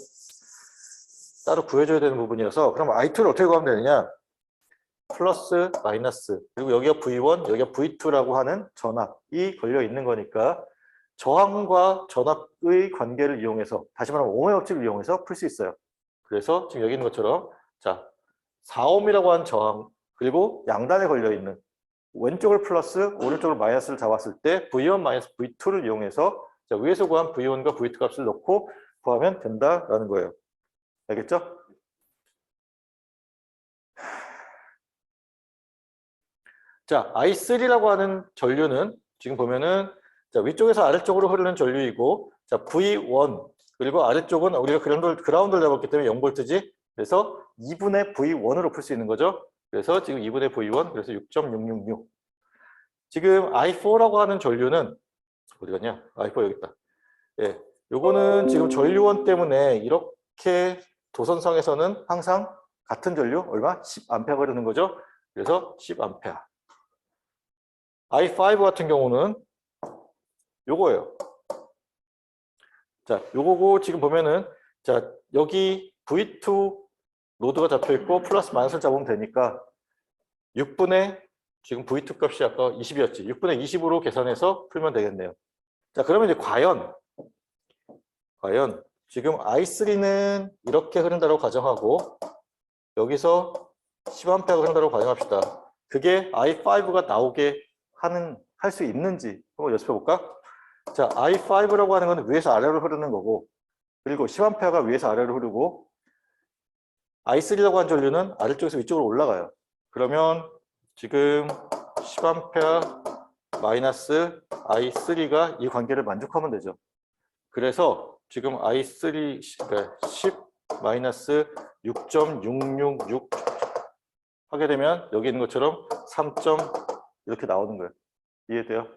따로 구해줘야 되는 부분이어서, 그럼 I2를 어떻게 구하면 되느냐? 플러스 마이너스, 그리고 여기가 V1 여기가 V2라고 하는 전압이 걸려 있는 거니까 저항과 전압의 관계를 이용해서, 다시 말하면 오음의 법칙을 이용해서 풀 수 있어요. 그래서 지금 여기 있는 것처럼, 자, 4ohm이라고 하는 저항, 그리고 양단에 걸려 있는 왼쪽을 플러스 오른쪽을 마이너스를 잡았을 때 V1 마이너스 V2를 이용해서, 자, 위에서 구한 V1과 V2 값을 넣고 구하면 된다라는 거예요. 알겠죠? 자, I3라고 하는 전류는 지금 보면은, 자, 위쪽에서 아래쪽으로 흐르는 전류이고, 자, V1, 그리고 아래쪽은 우리가 그라운드를 잡았기 때문에 0V지. 그래서 2분의 V1으로 풀 수 있는 거죠. 그래서 지금 2분의 V1, 그래서 6.666. 지금 I4라고 하는 전류는, 어디 갔냐? I4 여기 있다. 예, 요거는 지금 전류원 때문에 이렇게 도선상에서는 항상 같은 전류, 얼마? 10A 흐르는 거죠. 그래서 10A. I5 같은 경우는 요거예요. 자, 요거고 지금 보면은, 자, 여기 V2 로드가 잡혀 있고 플러스 마이너스를 잡으면 되니까 6분의 지금 V2 값이 아까 20이었지. 6분의 20으로 계산해서 풀면 되겠네요. 자, 그러면 이제 과연 지금 I3는 이렇게 흐른다고 가정하고 여기서 10A가 흐른다고 가정합시다. 그게 I5가 나오게 할 수 있는지 한번 연습해 볼까? 자, I5라고 하는 건 위에서 아래로 흐르는 거고, 그리고 10A가 위에서 아래로 흐르고, I3라고 하는 전류는 아래쪽에서 위쪽으로 올라가요. 그러면 지금 10A 마이너스 I3가 이 관계를 만족하면 되죠. 그래서 지금 I3, 그러니까 10 마이너스 6.666 하게 되면 여기 있는 것처럼 3. 이렇게 나오는 거예요. 이해돼요?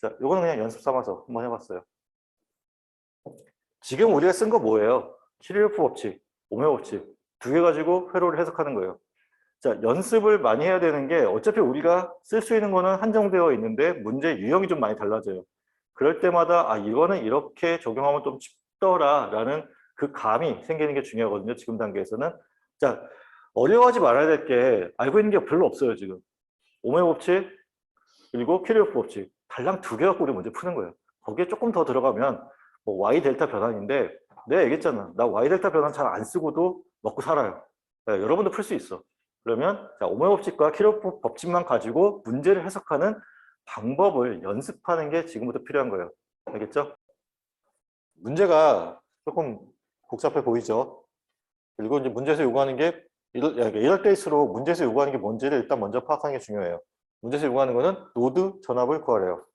자, 이거는 그냥 연습 삼아서 한번 해봤어요. 지금 우리가 쓴 거 뭐예요? 키르호프 법칙, 오메 법칙 두 개 가지고 회로를 해석하는 거예요. 자, 연습을 많이 해야 되는 게 어차피 우리가 쓸 수 있는 거는 한정되어 있는데 문제 유형이 좀 많이 달라져요. 그럴 때마다 아, 이거는 이렇게 적용하면 좀 쉽더라라는 그 감이 생기는 게 중요하거든요. 지금 단계에서는. 자, 어려워하지 말아야 될 게 알고 있는 게 별로 없어요. 지금. 오메 법칙 그리고 키르호프 법칙 달랑 두 개 갖고 우리 문제 푸는 거예요. 거기에 조금 더 들어가면 뭐 Y 델타 변환인데 내가 얘기했잖아. 나 Y 델타 변환 잘 안 쓰고도 먹고 살아요. 네, 여러분도 풀 수 있어. 그러면 자, 오메 법칙과 키르호프 법칙만 가지고 문제를 해석하는 방법을 연습하는 게 지금부터 필요한 거예요. 알겠죠? 문제가 조금 복잡해 보이죠? 그리고 이제 문제에서 요구하는 게 이럴 때일수록 문제에서 요구하는 게 뭔지를 일단 먼저 파악하는 게 중요해요. 문제에서 요구하는 거는 노드 전압을 구하래요.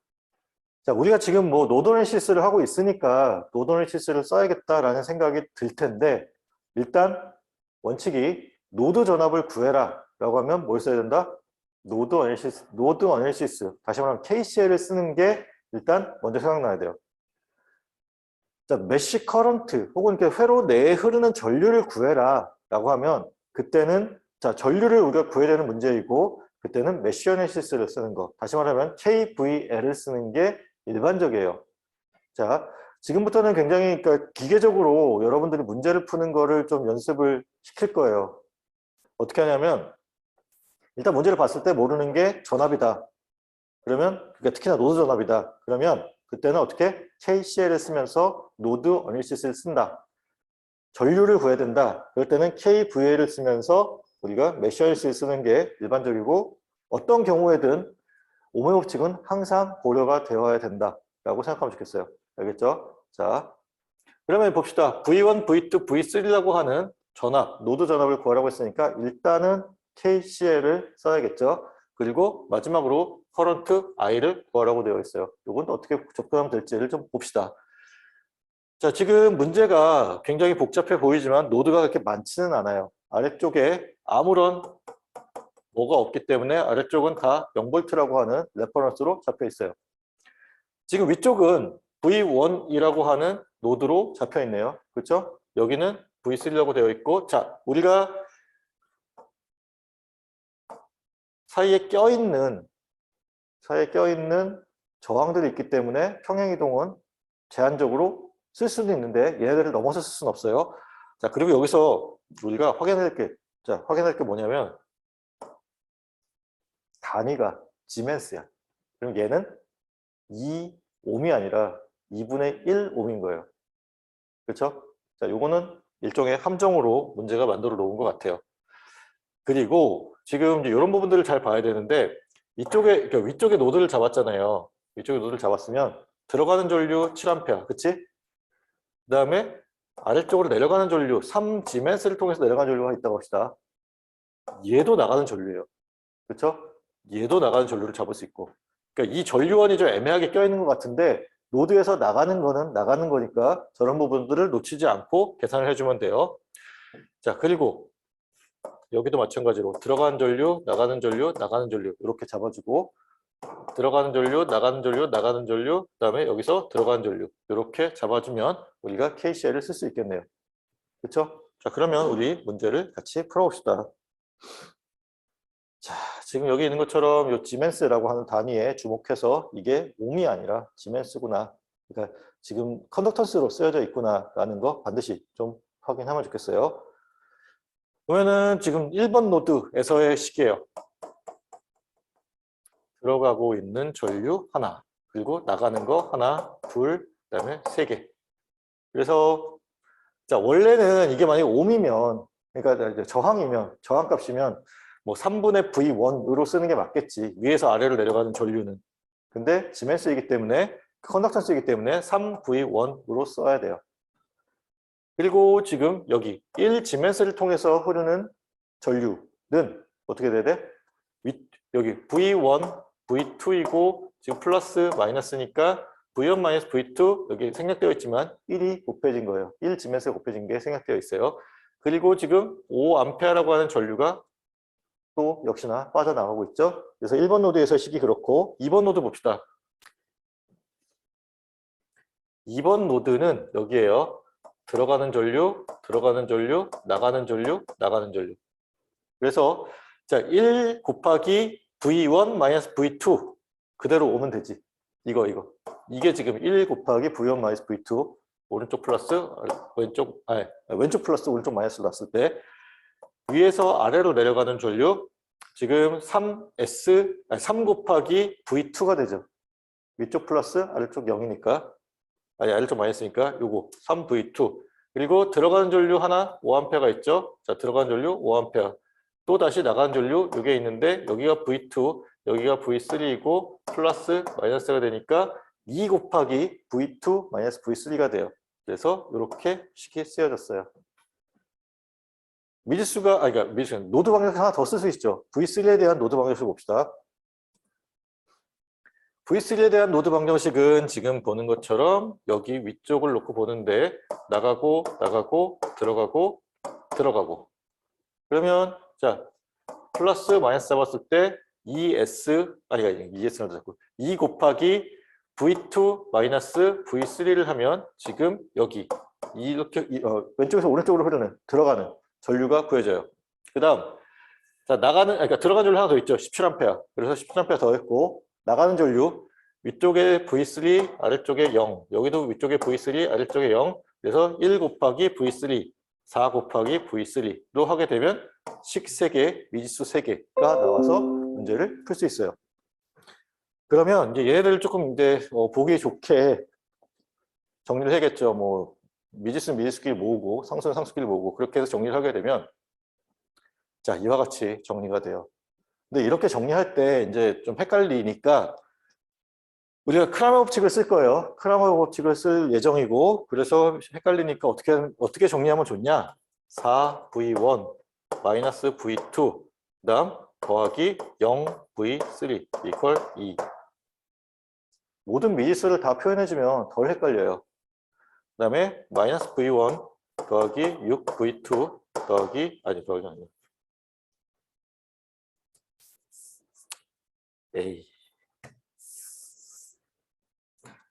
자, 우리가 지금 뭐 노드 어널리시스를 하고 있으니까 노드 어널리시스를 써야겠다라는 생각이 들 텐데 일단 원칙이 노드 전압을 구해라 라고 하면 뭘 써야 된다? 노드 어널리시스 다시 말하면 KCL을 쓰는 게 일단 먼저 생각나야 돼요. 자, 메쉬 커런트 혹은 이렇게 회로 내에 흐르는 전류를 구해라 라고 하면 그때는 자, 전류를 우리가 구해야 되는 문제이고 그때는 메쉬 어널리시스를 쓰는 거 다시 말하면 KVL을 쓰는 게 일반적이에요. 자, 지금부터는 굉장히 그러니까 기계적으로 여러분들이 문제를 푸는 거를 좀 연습을 시킬 거예요. 어떻게 하냐면 일단 문제를 봤을 때 모르는 게 전압이다. 그러면 그러니까 특히나 노드 전압이다. 그러면 그때는 어떻게 KCL을 쓰면서 노드 어널리시스를 쓴다. 전류를 구해야 된다. 그럴 때는 KVL을 쓰면서 우리가 메쉬 어널리시스를 쓰는 게 일반적이고 어떤 경우에든 오메 법칙은 항상 고려가 되어야 된다라고 생각하면 좋겠어요. 알겠죠? 자, 그러면 봅시다. V1, V2, V3라고 하는 전압, 노드 전압을 구하라고 했으니까 일단은 KCL을 써야겠죠. 그리고 마지막으로 커런트 I를 구하라고 되어 있어요. 이건 또 어떻게 접근하면 될지를 좀 봅시다. 자, 지금 문제가 굉장히 복잡해 보이지만 노드가 그렇게 많지는 않아요. 아래쪽에 아무런 뭐가 없기 때문에 아래쪽은 다 0V라고 하는 레퍼런스로 잡혀 있어요. 지금 위쪽은 V1이라고 하는 노드로 잡혀 있네요. 그렇죠? 여기는 V3라고 되어 있고 자, 우리가 사이에 껴있는 저항들이 있기 때문에 평행이동은 제한적으로 쓸 수는 있는데 얘네들을 넘어서 쓸 수는 없어요. 자, 그리고 여기서 우리가 확인할 게 뭐냐면 단위가 지멘스야. 그럼 얘는 2옴이 아니라 2분의 1옴인 거예요. 그렇죠? 자, 요거는 일종의 함정으로 문제가 만들어 놓은 것 같아요. 그리고 지금 이제 이런 부분들을 잘 봐야 되는데 이쪽에 그러니까 위쪽에 노드를 잡았잖아요. 위쪽에 노드를 잡았으면 들어가는 전류 7A, 그치? 그 다음에 아래쪽으로 내려가는 전류 3지멘스를 통해서 내려가는 전류가 있다고 합시다. 얘도 나가는 전류예요. 그렇죠? 얘도 나가는 전류를 잡을 수 있고 그러니까 이 전류원이 좀 애매하게 껴있는 것 같은데 노드에서 나가는 거는 나가는 거니까 저런 부분들을 놓치지 않고 계산을 해주면 돼요. 자, 그리고 여기도 마찬가지로 들어가는 전류, 나가는 전류, 나가는 전류 이렇게 잡아주고 들어가는 전류, 나가는 전류, 나가는 전류, 그다음에 여기서 들어가는 전류 이렇게 잡아주면 우리가 KCL을 쓸 수 있겠네요. 그렇죠? 자, 그러면 우리 문제를 같이 풀어봅시다. 자, 지금 여기 있는 것처럼 이 지멘스라고 하는 단위에 주목해서 이게 옴이 아니라 지멘스구나. 그러니까 지금 컨덕턴스로 쓰여져 있구나라는 거 반드시 좀 확인하면 좋겠어요. 그러면은 지금 1번 노드에서의 식이에요. 들어가고 있는 전류 하나, 그리고 나가는 거 하나, 둘, 그다음에 세 개. 그래서 자, 원래는 이게 만약에 옴이면, 그러니까 이제 저항이면, 저항값이면 뭐 3분의 V1으로 쓰는 게 맞겠지. 위에서 아래로 내려가는 전류는. 근데 지멘스이기 때문에, 컨덕턴스이기 때문에 3V1으로 써야 돼요. 그리고 지금 여기 1지멘스를 통해서 흐르는 전류는 어떻게 돼야 돼? 여기 V1, V2이고 지금 플러스 마이너스니까 V1 마이너스 V2 여기 생략되어 있지만 1이 곱해진 거예요. 1지멘스가 곱해진 게 생략되어 있어요. 그리고 지금 5A라고 하는 전류가 또 역시나 빠져나가고 있죠. 그래서 1번 노드에서 식이 그렇고 2번 노드 봅시다. 2번 노드는 여기에요. 들어가는 전류, 들어가는 전류, 나가는 전류, 나가는 전류. 그래서 자, 1 곱하기 V1 마이너스 V2 그대로 오면 되지. 이거. 이게 지금 1 곱하기 V1 마이너스 V2 오른쪽 플러스 왼쪽 플러스 오른쪽 마이너스를 놨을 때 위에서 아래로 내려가는 전류 지금 3 곱하기 V2가 되죠. 위쪽 플러스 아래쪽 0이니까 아래쪽 마이너스니까 요거 3V2 그리고 들어가는 전류 하나 5A가 있죠. 자, 들어가는 전류 5A 또 다시 나가는 전류 이게 있는데 여기가 V2 여기가 V3이고 플러스 마이너스가 되니까 2 곱하기 V2 마이너스 V3가 돼요. 그래서 이렇게 식이 쓰여졌어요. 미지수가 그러니까 미지수 노드 방정식 하나 더 쓸 수 있죠. V3에 대한 노드 방정식을 봅시다. V3에 대한 노드 방정식은 지금 보는 것처럼 여기 위쪽을 놓고 보는데 나가고 들어가고 그러면 자 플러스 마이너스 잡았을 때 2 곱하기 V2 마이너스 V3를 하면 지금 여기 이렇게 왼쪽에서 오른쪽으로 흐르는 들어가는 전류가 구해져요. 그 다음 자 그러니까 들어가는 전류 하나 더 있죠. 17A 그래서 17A 더 했고 나가는 전류 위쪽에 V3 아래쪽에 0 여기도 위쪽에 V3 아래쪽에 0 그래서 1 곱하기 V3 4 곱하기 V3로 하게 되면 식 3개, 미지수 3개가 나와서 문제를 풀 수 있어요. 그러면 이제 얘네들을 조금 이제 보기 좋게 정리를 해야겠죠. 뭐 미지수는 미지수끼리 모으고 상수는 상수끼리 모으고 그렇게 해서 정리를 하게 되면 자 이와 같이 정리가 돼요. 근데 이렇게 정리할 때 이제 좀 헷갈리니까 우리가 크라머 법칙을 쓸 거예요. 크라머 법칙을 쓸 예정이고 그래서 헷갈리니까 어떻게 정리하면 좋냐? 4V1 마이너스 V2 그다음 더하기 0V3 이퀄 2 모든 미지수를 다 표현해주면 덜 헷갈려요. 그 다음에 마이너스 V1 더하기 6V2 더하기 더하기 아니야. 에이.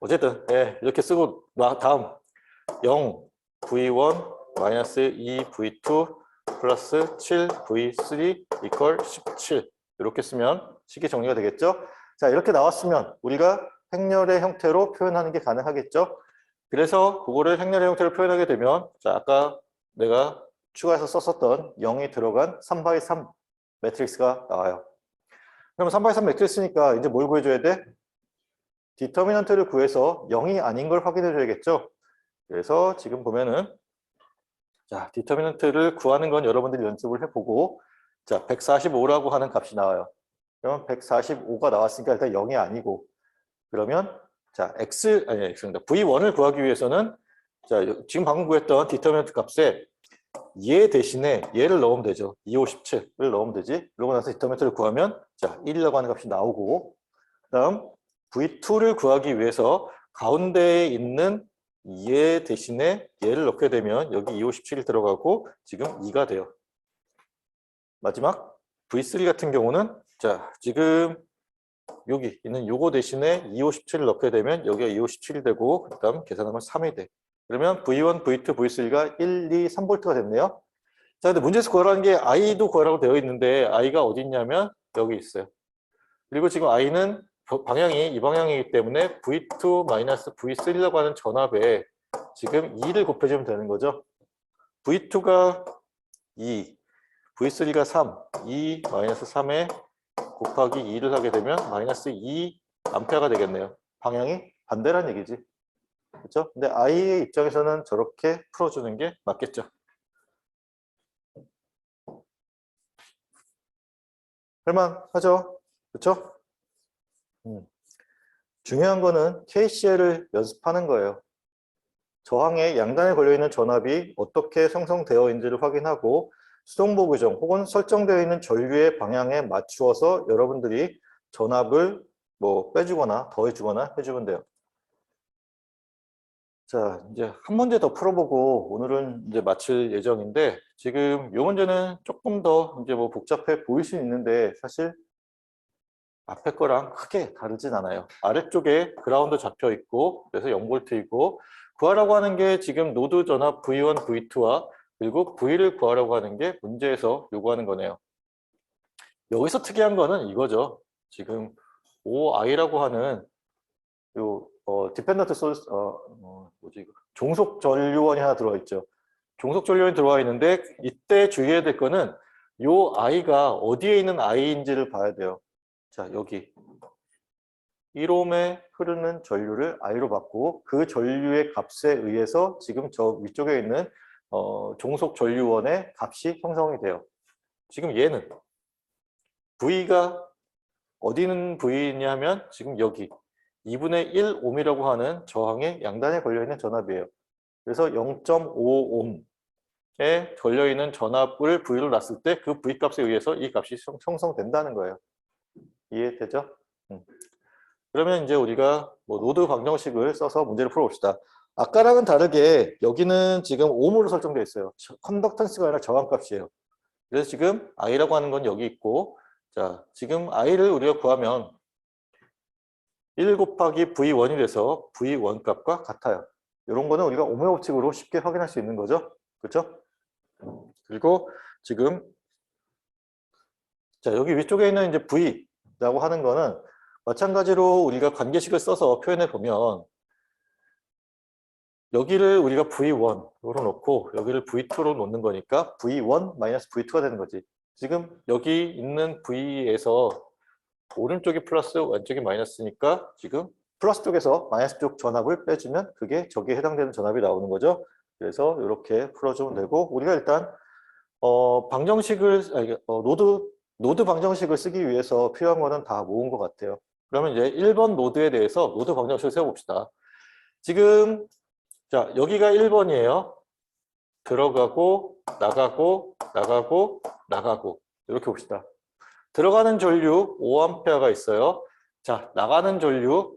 어쨌든 이렇게 쓰고 다음 0V1 마이너스 2V2 플러스 7V3 이퀄 17 이렇게 쓰면 식이 정리가 되겠죠. 자 이렇게 나왔으면 우리가 행렬의 형태로 표현하는 게 가능하겠죠. 그래서 그거를 행렬의 형태로 표현하게 되면 자 아까 내가 추가해서 썼었던 0이 들어간 3x3 매트릭스가 나와요. 그럼 3x3 매트릭스니까 이제 뭘 구해줘야 돼? 디터미넌트를 구해서 0이 아닌 걸 확인해 줘야겠죠. 그래서 지금 보면은 자 디터미넌트를 구하는 건 여러분들이 연습을 해보고 자 145라고 하는 값이 나와요. 그러면 145가 나왔으니까 일단 0이 아니고 그러면 자 X입니다. V1을 구하기 위해서는 자 지금 방금 구했던 디터미넌트 값에 얘 대신에 얘를 넣으면 되죠. 257을 넣으면 되지. 그러고 나서 디터미넌트를 구하면 자 1이라고 하는 값이 나오고 다음 V2를 구하기 위해서 가운데에 있는 얘 대신에 얘를 넣게 되면 여기 257이 들어가고 지금 2가 돼요. 마지막 V3 같은 경우는 자 지금 여기 있는 요거 대신에 257을 넣게 되면 여기가 257이 되고 그다음 계산하면 3이 돼. 그러면 V1, V2, V3가 1, 2, 3V가 됐네요. 자, 근데 문제에서 구하라는 게 I도 구하라고 되어 있는데 I가 어디 있냐면 여기 있어요. 그리고 지금 I는 방향이 이 방향이기 때문에 V2-V3라고 하는 전압에 지금 2를 곱해주면 되는 거죠. V2가 2, V3가 3, 2-3에 곱하기 2를 하게 되면 마이너스 2 암페어가 되겠네요. 방향이 반대란 얘기지. 그렇죠? 근데 I의 입장에서는 저렇게 풀어주는 게 맞겠죠. 할만하죠? 그렇죠? 중요한 거는 KCL을 연습하는 거예요. 저항의 양단에 걸려있는 전압이 어떻게 형성되어 있는지를 확인하고 수동보 규정 혹은 설정되어 있는 전류의 방향에 맞추어서 여러분들이 전압을 뭐 빼주거나 더해주거나 해주면 돼요. 자, 이제 한 문제 더 풀어보고 오늘은 이제 마칠 예정인데 지금 이 문제는 조금 더 이제 뭐 복잡해 보일 수 있는데 사실 앞에 거랑 크게 다르진 않아요. 아래쪽에 그라운드 잡혀 있고 그래서 0V이고 구하라고 하는 게 지금 노드 전압 V1, V2와 그리고 V를 구하라고 하는 게 문제에서 요구하는 거네요. 여기서 특이한 거는 이거죠. 지금 OI라고 하는 요 디펜던트 소스 뭐지 이거 종속 전류원이 하나 들어와 있죠. 종속 전류원이 들어와 있는데 이때 주의해야 될 거는 요 I가 어디에 있는 I인지를 봐야 돼요. 자, 여기 1옴에 흐르는 전류를 I로 바꾸고 그 전류의 값에 의해서 지금 저 위쪽에 있는 종속 전류원의 값이 형성이 돼요. 지금 얘는 V가 어디는 V냐 하면 지금 여기 2분의 1 옴이라고 하는 저항의 양단에 걸려있는 전압이에요. 그래서 0.5옴에 걸려있는 전압을 V로 놨을 때 그 V 값에 의해서 이 값이 형성된다는 거예요. 이해되죠? 그러면 이제 우리가 뭐 노드 방정식을 써서 문제를 풀어봅시다. 아까랑은 다르게 여기는 지금 옴으로 설정되어 있어요. 컨덕턴스가 아니라 저항값이에요. 그래서 지금 I라고 하는 건 여기 있고 자 지금 I를 우리가 구하면 1 곱하기 V1이 돼서 V1 값과 같아요. 이런 거는 우리가 오메 법칙으로 쉽게 확인할 수 있는 거죠. 그렇죠? 그리고 지금 자 여기 위쪽에 있는 이제 V라고 하는 거는 마찬가지로 우리가 관계식을 써서 표현해 보면 여기를 우리가 V1으로 놓고 여기를 V2로 놓는 거니까 V1-V2가 되는 거지. 지금 여기 있는 V에서 오른쪽이 플러스 왼쪽이 마이너스니까 지금 플러스 쪽에서 마이너스 쪽 전압을 빼주면 그게 저기에 해당되는 전압이 나오는 거죠. 그래서 이렇게 풀어주면 되고 우리가 일단 방정식을 노드 방정식을 쓰기 위해서 필요한 거는 다 모은 것 같아요. 그러면 이제 1번 노드에 대해서 노드 방정식을 세워봅시다. 지금 자 여기가 1번이에요. 들어가고 나가고 나가고 나가고 이렇게 봅시다. 들어가는 전류 5A가 있어요. 자 나가는 전류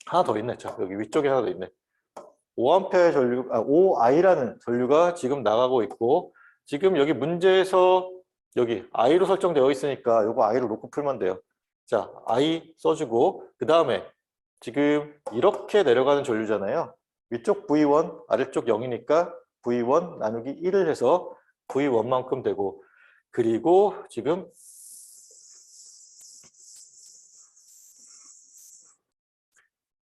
하나 더 있네. 자 여기 위쪽에 하나 더 있네. 5A의 전류, 5I라는 전류가 지금 나가고 있고 지금 여기 문제에서 여기 I로 설정되어 있으니까 이거 I로 놓고 풀면 돼요. 자 I 써주고 그 다음에 지금 이렇게 내려가는 전류잖아요. 위쪽 V1 아래쪽 0이니까 V1 나누기 1을 해서 V1만큼 되고 그리고 지금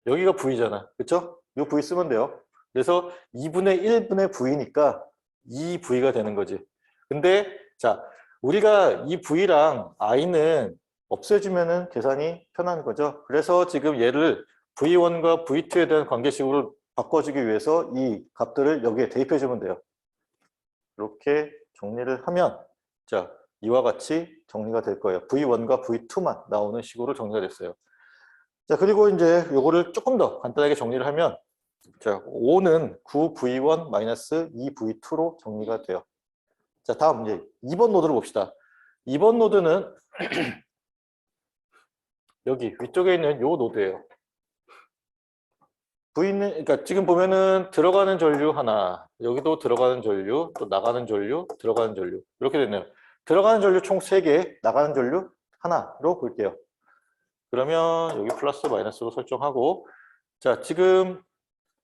여기가 V잖아. 그쵸? 이 V 쓰면 돼요. 그래서 2분의 1분의 V니까 2V가 되는 거지. 근데 자 우리가 이 V랑 I는 없애주면은 계산이 편한 거죠. 그래서 지금 얘를 V1과 V2에 대한 관계식으로 바꿔주기 위해서 이 값들을 여기에 대입해 주면 돼요. 이렇게 정리를 하면 자 이와 같이 정리가 될 거예요. V1과 V2만 나오는 식으로 정리가 됐어요. 자 그리고 이제 요거를 조금 더 간단하게 정리를 하면 자 5는 9V1-2V2로 정리가 돼요. 자 다음 이제 2번 노드를 봅시다. 2번 노드는 여기 위쪽에 있는 요 노드예요. V는 그러니까 지금 보면은 들어가는 전류 하나, 여기도 들어가는 전류, 또 나가는 전류, 들어가는 전류 이렇게 됐네요. 들어가는 전류 총 3개, 나가는 전류 하나로 볼게요. 그러면 여기 플러스 마이너스로 설정하고, 자 지금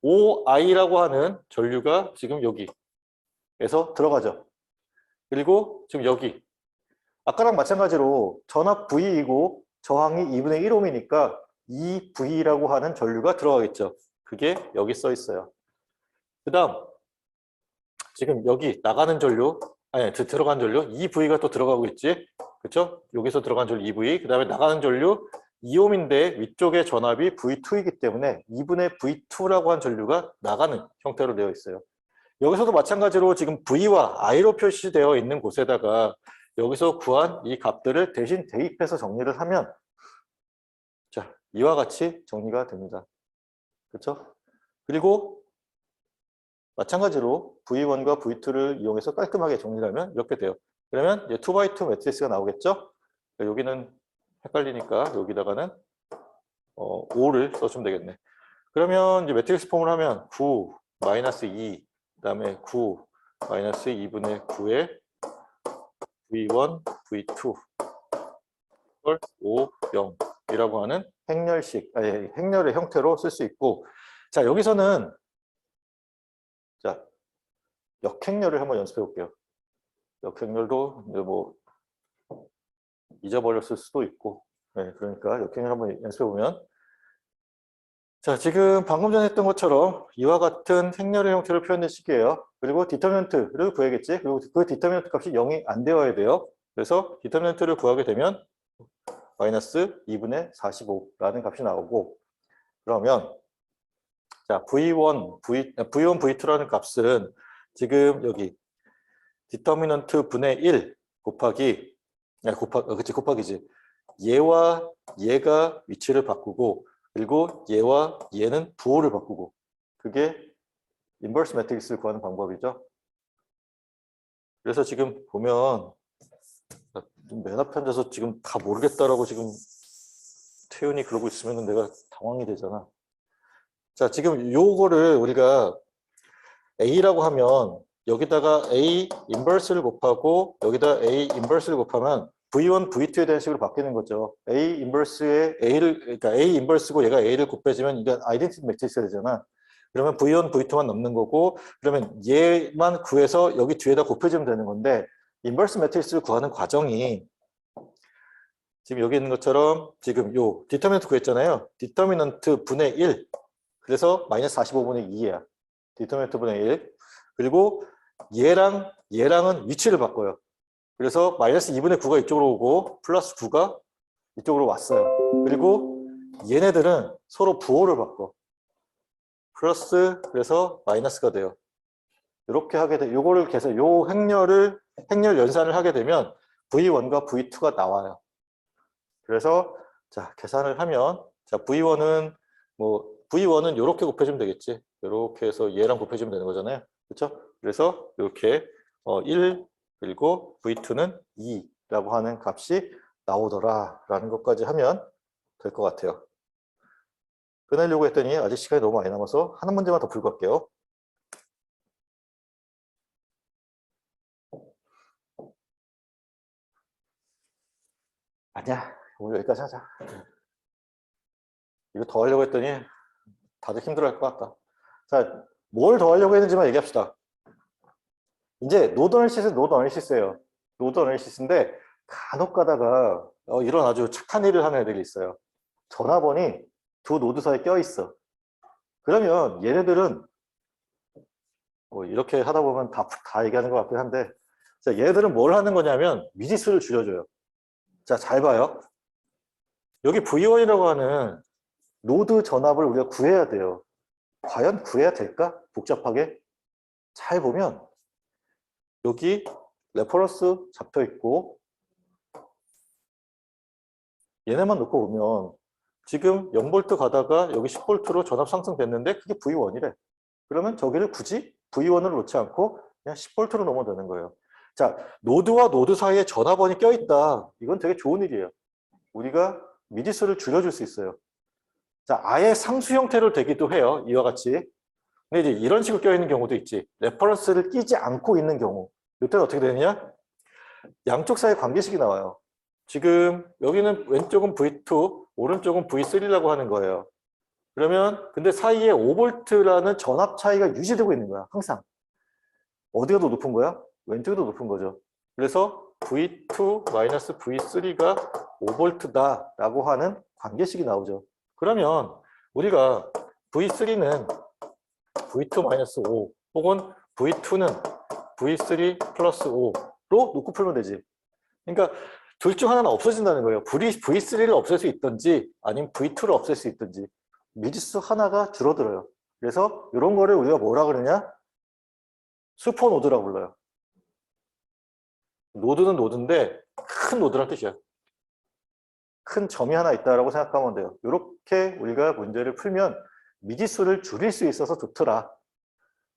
OI라고 하는 전류가 지금 여기에서 들어가죠. 그리고 지금 여기 아까랑 마찬가지로 전압 V이고 저항이 2분의 1옴이니까 이 V라고 하는 전류가 들어가겠죠. 그게 여기 써 있어요. 그 다음 지금 여기 나가는 전류, 아니 들어간 전류 2V가 또 들어가고 있지. 그렇죠? 여기서 들어간 전류 2V, 그 다음에 나가는 전류 2옴인데 위쪽에 전압이 V2이기 때문에 2분의 V2라고 한 전류가 나가는 형태로 되어 있어요. 여기서도 마찬가지로 지금 V와 I로 표시되어 있는 곳에다가 여기서 구한 이 값들을 대신 대입해서 정리를 하면, 자, 이와 같이 정리가 됩니다. 그렇죠? 그리고 마찬가지로 V1과 V2를 이용해서 깔끔하게 정리를 하면 이렇게 돼요. 그러면 이제 2x2 매트리스가 나오겠죠? 여기는 헷갈리니까 여기다가는 5를 써주면 되겠네. 그러면 이제 매트릭스 폼을 하면 9, 마이너스 2, 그 다음에 9, 마이너스 2분의 9에 V1, V2, 이걸 5, 0이라고 하는 행렬식, 아니, 행렬의 형태로 쓸 수 있고, 자, 여기서는 자, 역행렬을 한번 연습해 볼게요. 역행렬도 이제 뭐 잊어버렸을 수도 있고, 네, 그러니까 역행렬 한번 연습해 보면, 자, 지금 방금 전에 했던 것처럼 이와 같은 행렬의 형태로 표현된 식이에요. 그리고 디터미넌트를 구해야겠지. 그리고 그 디터미넌트 값이 0이 안 되어야 돼요. 그래서 디터미넌트를 구하게 되면 마이너스 2분의 45라는 값이 나오고, 그러면 자 V1, V2라는 값은 지금 여기 디터미넌트 분의 1 곱하기, 그치, 곱하기지. 얘와 얘가 위치를 바꾸고, 그리고 얘와 얘는 부호를 바꾸고, 그게 인버스 매트릭스를 구하는 방법이죠. 그래서 지금 보면 맨 앞에 앉아서 지금 다 모르겠다라고 지금 태윤이 그러고 있으면 내가 당황이 되잖아. 자, 지금 요거를 우리가 A라고 하면 여기다가 A 인버스를 곱하고 여기다 A 인버스를 곱하면 V1, V2에 대한 식으로 바뀌는 거죠. A 인버스에 A를, 그러니까 A 인버스고 얘가 A를 곱해주면 이게 아이덴티티 매트릭스가 되잖아. 그러면 V1, V2만 넘는 거고, 그러면 얘만 구해서 여기 뒤에다 곱해주면 되는 건데, 인버스 매트릭스를 구하는 과정이 지금 여기 있는 것처럼 지금 요 디터미넌트 구했잖아요. 디터미넌트 분의 1. 그래서 마이너스 45분의 2야. 디터미넌트 분의 1. 그리고 얘랑은 위치를 바꿔요. 그래서 마이너스 2분의 9가 이쪽으로 오고 플러스 9가 이쪽으로 왔어요. 그리고 얘네들은 서로 부호를 바꿔. 플러스, 그래서 마이너스가 돼요. 이렇게 하게 돼. 요거를 계속 요 행렬 연산을 하게 되면 V1과 V2가 나와요. 그래서 자, 계산을 하면 자, V1은 이렇게 곱해주면 되겠지. 이렇게 해서 얘랑 곱해주면 되는 거잖아요. 그렇죠? 그래서 이렇게 1 그리고 V2는 2라고 하는 값이 나오더라라는 것까지 하면 될 것 같아요. 끝내려고 했더니 아직 시간이 너무 많이 남아서 한 문제만 더 풀고 갈게요. 아니야, 오늘 여기까지 하자. 이거 더 하려고 했더니 다들 힘들어할 것 같다. 자, 뭘 더 하려고 했는지만 얘기합시다. 이제 노드 어널리시스는 노드 어널리시스예요. 노드 어널리시스인데 간혹 가다가 이런 아주 착한 일을 하는 애들이 있어요. 전화번이 두 노드 사이에 껴있어. 그러면 얘네들은 이렇게 하다 보면 다 얘기하는 것 같긴 한데, 자, 얘네들은 뭘 하는 거냐면 미지수를 줄여줘요. 자, 잘 봐요. 여기 V1이라고 하는 노드 전압을 우리가 구해야 돼요. 과연 구해야 될까? 복잡하게? 잘 보면 여기 레퍼런스 잡혀 있고 얘네만 놓고 보면 지금 0V 가다가 여기 10V로 전압 상승됐는데 그게 V1이래. 그러면 저기를 굳이 V1을 놓지 않고 그냥 10V로 놓으면 되는 거예요. 자, 노드와 노드 사이에 전압원이 껴있다. 이건 되게 좋은 일이에요. 우리가 미지수를 줄여줄 수 있어요. 자, 아예 상수 형태로 되기도 해요. 이와 같이. 근데 이제 이런 식으로 껴있는 경우도 있지. 레퍼런스를 끼지 않고 있는 경우. 이때는 어떻게 되느냐? 양쪽 사이 관계식이 나와요. 지금 여기는 왼쪽은 V2, 오른쪽은 V3라고 하는 거예요. 그러면 근데 사이에 5V라는 전압 차이가 유지되고 있는 거야. 항상. 어디가 더 높은 거야? 왼쪽이 더 높은 거죠. 그래서 V2-V3가 5V다 라고 하는 관계식이 나오죠. 그러면 우리가 V3는 V2-5 혹은 V2는 V3 플러스 5로 놓고 풀면 되지. 그러니까 둘 중 하나는 없어진다는 거예요. V3를 없앨 수 있든지 아니면 V2를 없앨 수 있든지 미지수 하나가 줄어들어요. 그래서 이런 거를 우리가 뭐라 그러냐? 슈퍼노드라고 불러요. 노드는 노드인데 큰 노드란 뜻이야. 큰 점이 하나 있다라고 생각하면 돼요. 이렇게 우리가 문제를 풀면 미지수를 줄일 수 있어서 좋더라.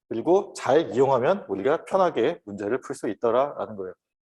그리고 잘 이용하면 우리가 편하게 문제를 풀 수 있더라라는 거예요.